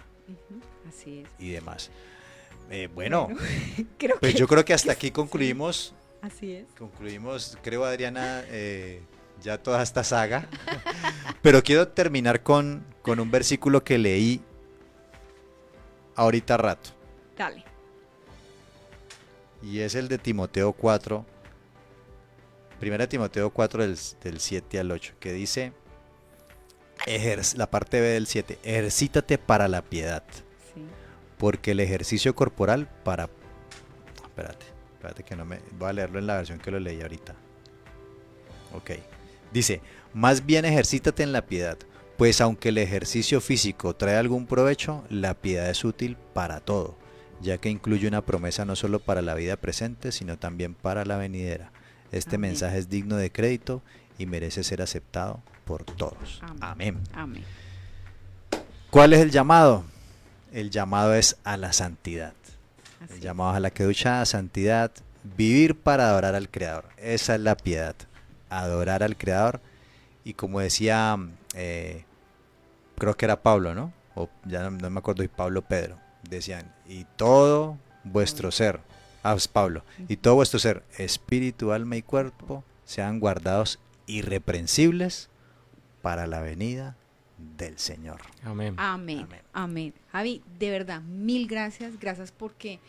Así es. Y demás. Bueno, pues yo creo que hasta aquí concluimos. Sí, así es. Concluimos, creo, Adriana, ya toda esta saga. Pero quiero terminar con un versículo que leí ahorita rato. Dale. Y es el de Timoteo 4. Primera Timoteo 4 del 7 al 8, que dice, la parte B del 7, ejercítate para la piedad. Sí. Porque el ejercicio corporal para... Espérate que no me... Voy a leerlo en la versión que lo leí ahorita. Ok. Dice, más bien ejercítate en la piedad, pues aunque el ejercicio físico trae algún provecho, la piedad es útil para todo, ya que incluye una promesa no solo para la vida presente, sino también para la venidera. Este Amén. mensaje es digno de crédito y merece ser aceptado por todos. Amén. Amén. Amén. ¿Cuál es el llamado? El llamado es a la santidad. Así El es. llamado a la queducha santidad, vivir para adorar al Creador. Esa es la piedad, adorar al Creador. Y como decía, creo que era Pablo, ¿no? O ya no me acuerdo si Pablo o Pedro. Decían, y todo vuestro ser, es Pablo, y todo vuestro ser, espíritu, alma y cuerpo, sean guardados irreprensibles para la venida del Señor. Amén. Amén. Amén. Amén. Javi, de verdad, mil gracias. Gracias porque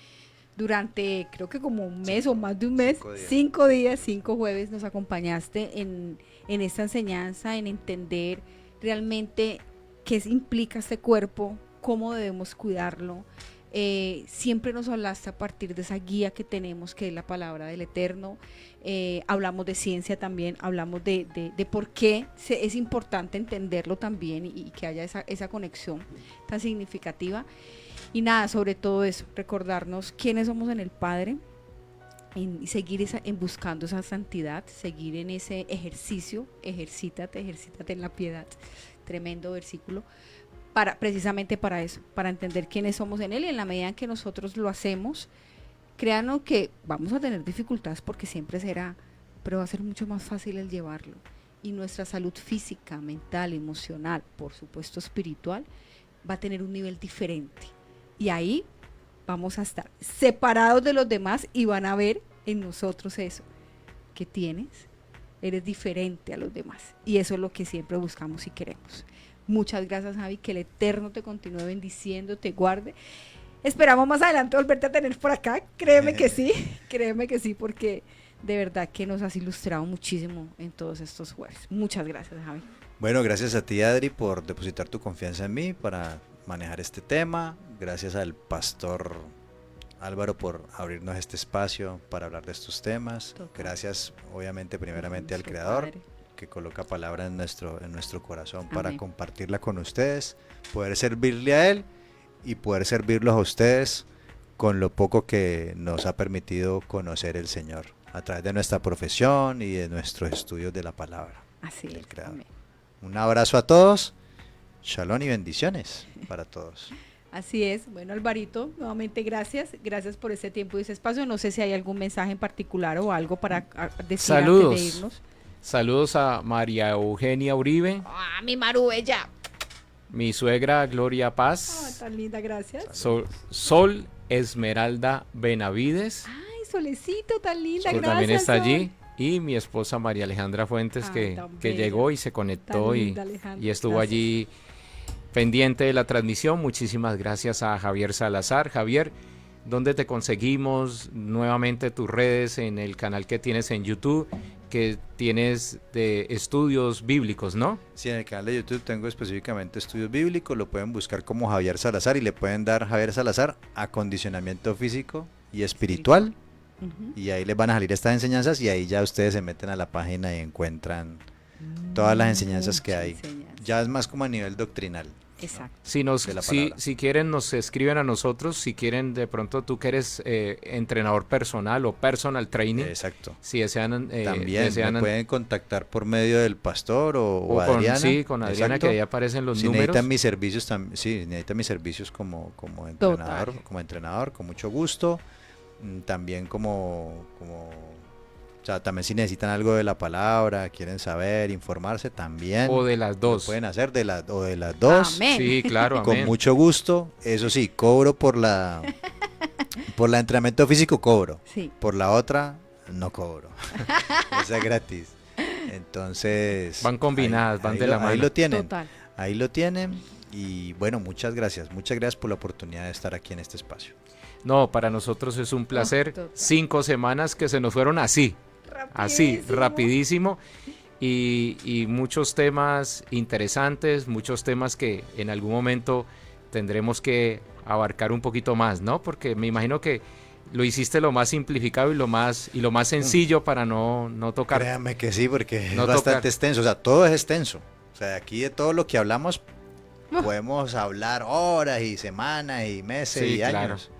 durante, creo que como un mes o más de un mes, 5 días. 5 jueves nos acompañaste en esta enseñanza, en entender realmente qué implica este cuerpo, cómo debemos cuidarlo. Siempre nos hablaste a partir de esa guía que tenemos, que es la palabra del Eterno. Hablamos de ciencia también, hablamos de por qué es importante entenderlo también y que haya esa conexión tan significativa. Y nada, sobre todo eso, recordarnos quiénes somos en el Padre, y seguir en buscando esa santidad, seguir en ese ejercicio, ejercítate en la piedad. Tremendo versículo. Precisamente para eso, para entender quiénes somos en Él, y en la medida en que nosotros lo hacemos, créanos que vamos a tener dificultades porque siempre será, pero va a ser mucho más fácil el llevarlo. Y nuestra salud física, mental, emocional, por supuesto espiritual, va a tener un nivel diferente. Y ahí vamos a estar separados de los demás y van a ver en nosotros eso que tienes, eres diferente a los demás. Y eso es lo que siempre buscamos y queremos. Muchas gracias, Javi, que el Eterno te continúe bendiciendo, te guarde. Esperamos más adelante volverte a tener por acá, créeme que sí, porque de verdad que nos has ilustrado muchísimo en todos estos jueves. Muchas gracias, Javi. Bueno, gracias a ti, Adri, por depositar tu confianza en mí para manejar este tema. Gracias al pastor Álvaro por abrirnos este espacio para hablar de estos temas. Total. Gracias, obviamente, primeramente al Nuestro Creador, Padre. que coloca palabra en nuestro corazón para Amén. compartirla con ustedes, poder servirle a Él y poder servirlos a ustedes con lo poco que nos ha permitido conocer el Señor a través de nuestra profesión y de nuestros estudios de la palabra Así del es. Creador. Amén. Un abrazo a todos, shalom y bendiciones para todos. Así es. Bueno, Alvarito, nuevamente gracias por ese tiempo y ese espacio. No sé si hay algún mensaje en particular o algo para decir Saludos. antes de irnos. Saludos a María Eugenia Uribe, ¡Ah, mi Maru bella! mi suegra Gloria ¡Ah, Paz, tan linda, gracias! Sol Esmeralda Benavides, ¡Ay, Solecito, tan linda, que gracias! también está Sol. allí, y mi esposa María Alejandra Fuentes, Ay, que, tan que bella, llegó y se conectó tan y, linda, Alejandra, y estuvo gracias. allí pendiente de la transmisión. Muchísimas gracias a Javier Salazar. Javier, ¿dónde te conseguimos? Nuevamente tus redes en el canal que tienes en YouTube, que tienes de estudios bíblicos, ¿no? Sí, en el canal de YouTube tengo específicamente estudios bíblicos, lo pueden buscar como Javier Salazar y le pueden dar Javier Salazar acondicionamiento físico y espiritual. Ujú. Y ahí les van a salir estas enseñanzas y ahí ya ustedes se meten a la página y encuentran todas las enseñanzas que Mucha hay. enseñanza. Ya es más como a nivel doctrinal. Exacto. de la palabra. Si quieren, nos escriben a nosotros. Si quieren, de pronto tú que eres entrenador personal o personal training, Exacto. si desean, También desean me pueden contactar por medio del pastor o con, Adriana. sí, con Adriana, Exacto. que ahí aparecen los Si números. necesitan mis servicios, sí, necesitan mis servicios como entrenador, con mucho gusto. También o sea, también si necesitan algo de la palabra, quieren saber, informarse, también O de las lo dos. pueden hacer de las dos. Amén. Sí, claro, Con amén. mucho gusto. Eso sí, cobro por la entrenamiento físico, cobro. Sí. Por la otra, no cobro. Esa es gratis. Entonces Van combinadas, van de la mano. Ahí lo tienen. Total. Ahí lo tienen. Y bueno, muchas gracias. Muchas gracias por la oportunidad de estar aquí en este espacio. No, para nosotros es un placer. total. 5 semanas que se nos fueron así, rapidísimo. Y muchos temas interesantes, muchos temas que en algún momento tendremos que abarcar un poquito más, ¿no? Porque me imagino que lo hiciste lo más simplificado y lo más sencillo para no tocar. Créanme que sí, porque No es bastante tocar. extenso. O sea, todo es extenso. O sea, aquí de todo lo que hablamos podemos hablar horas y semanas y meses Sí, y claro. años.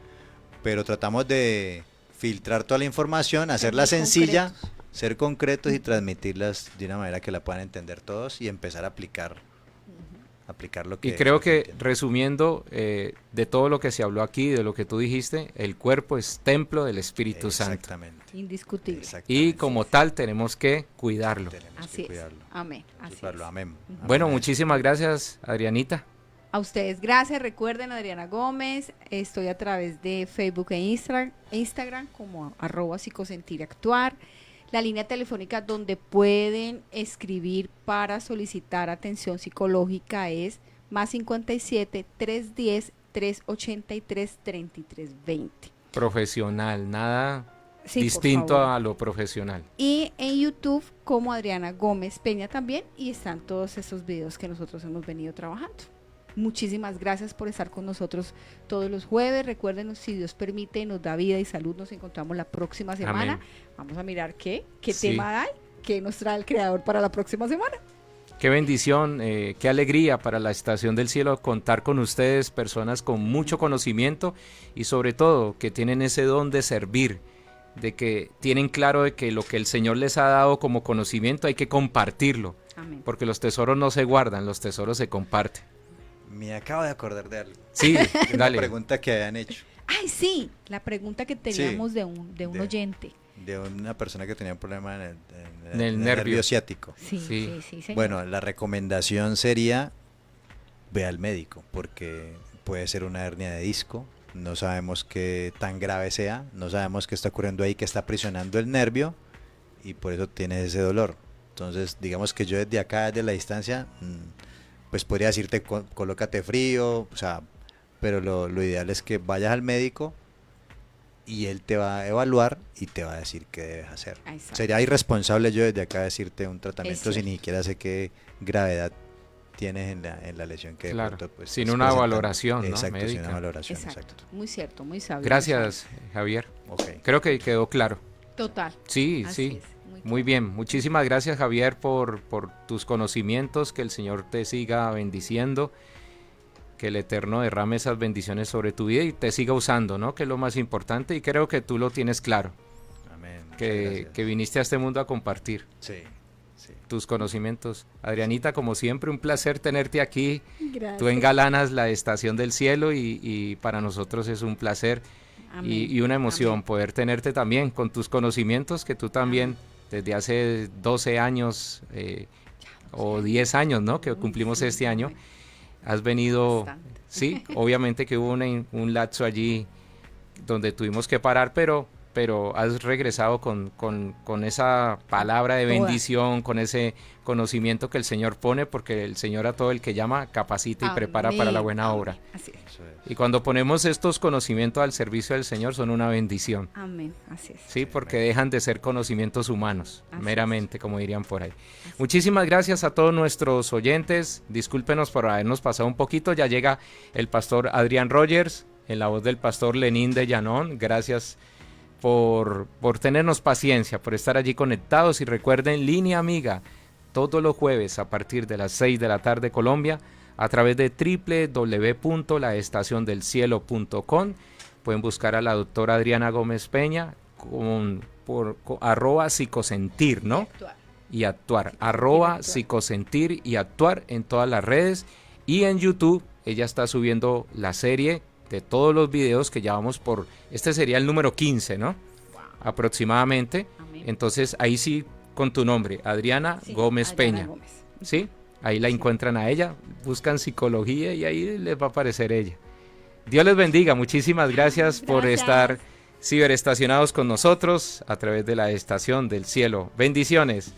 pero tratamos de filtrar toda la información, hacerla Ser muy sencilla, concretos. ser concretos y transmitirlas de una manera que la puedan entender todos y empezar a aplicar lo que... Y creo lo que entienden. resumiendo de todo lo que se habló aquí, de lo que tú dijiste, el cuerpo es templo del Espíritu Santo. Exactamente. Indiscutible. Y como tal tenemos que cuidarlo. Tenemos Así que es. cuidarlo. Amén. Así Cuidarlo. es. Amén. Bueno, Amén. muchísimas gracias, Adrianita. A ustedes, gracias. Recuerden, Adriana Gómez, estoy a través de Facebook e Instagram como @psicosentiractuar. La línea telefónica donde pueden escribir para solicitar atención psicológica es +57 310 383 3320. Profesional, nada Sí, por distinto favor. a lo profesional. Y en YouTube como Adriana Gómez Peña también, y están todos esos videos que nosotros hemos venido trabajando. Muchísimas gracias por estar con nosotros todos los jueves. Recuerden, si Dios permite, nos da vida y salud, nos encontramos la próxima semana. Amén. Vamos a mirar qué Sí. tema hay, qué nos trae el Creador para la próxima semana. Qué bendición, qué alegría para la Estación del Cielo contar con ustedes, personas con mucho conocimiento y sobre todo que tienen ese don de servir, de que tienen claro de que lo que el Señor les ha dado como conocimiento hay que compartirlo, Amén. porque los tesoros no se guardan, los tesoros se comparten. Me acabo de acordar de algo. Sí, De una dale. pregunta que habían hecho Ay, sí, la pregunta que teníamos Sí, de un de- oyente. de una persona que tenía un problema En el nervio. nervio ciático. Sí, Sí. sí, sí, señor. Bueno, la recomendación sería ve al médico porque puede ser una hernia de disco, no sabemos qué tan grave sea, no sabemos qué está ocurriendo ahí, que está aprisionando el nervio y por eso tienes ese dolor. Entonces, digamos que yo desde acá, desde la distancia, pues podría decirte colócate frío, o sea, pero lo ideal es que vayas al médico y él te va a evaluar y te va a decir qué debes hacer. Exacto. Sería irresponsable yo desde acá decirte un Es tratamiento si cierto. ni siquiera sé qué gravedad tienes en la lesión que de Claro, pronto, pues, sin estás una presentando. valoración, ¿no? Exacto, sin médica. una valoración, Exacto. exacto. Muy cierto, muy sabio. Gracias, Javier. Ok. Creo que quedó claro. Total. Sí, Así sí. es, Muy bien, muchísimas gracias, Javier, por tus conocimientos, que el Señor te siga bendiciendo, que el Eterno derrame esas bendiciones sobre tu vida y te siga usando, ¿no? Que es lo más importante y creo que tú lo tienes claro, Amén. Muchas que gracias. viniste a este mundo a compartir Sí, sí. tus conocimientos. Adrianita, como siempre, un placer tenerte aquí. Gracias. Tú engalanas la Estación del Cielo y para nosotros es un placer Amén. y una emoción Amén. poder tenerte también con tus conocimientos que tú también desde hace 12 años o 10 años, ¿no? Que Uy, cumplimos sí, este año. amén. Has venido, Bastante. sí, obviamente que hubo un lapso allí donde tuvimos que parar, pero has regresado con esa palabra de Toda. bendición, con ese conocimiento que el Señor pone, porque el Señor a todo el que llama capacita y prepara para la Amén, buena amén. obra. Así es. Eso es. Y cuando ponemos estos conocimientos al servicio del Señor son una bendición, Amén. Así es. ¿sí? Porque dejan de ser conocimientos humanos, Así meramente, como dirían por ahí. Muchísimas gracias a todos nuestros oyentes. Discúlpenos por habernos pasado un poquito. Ya llega el pastor Adrián Rogers, en la voz del pastor Lenín de Llanón. Gracias por tenernos paciencia, por estar allí conectados. Y recuerden, Línea Amiga, todos los jueves a partir de las 6 de la tarde Colombia, a través de www.laestaciondelcielo.com. Pueden buscar a la doctora Adriana Gómez Peña por @psicosentir, ¿no? Actuar. Y actuar, Actuar. @psicosentir y actuar en todas las redes. Y en YouTube ella está subiendo la serie de todos los videos que ya vamos por, este sería el número 15, ¿no? Aproximadamente. Amén. Entonces ahí sí con tu nombre, Adriana Sí, Gómez Adriana Peña. Gómez. ¿Sí? Ahí la Sí. encuentran a ella, buscan psicología y ahí les va a aparecer ella. Dios les bendiga, muchísimas gracias por Gracias. estar ciberestacionados con nosotros a través de la Estación del Cielo. Bendiciones.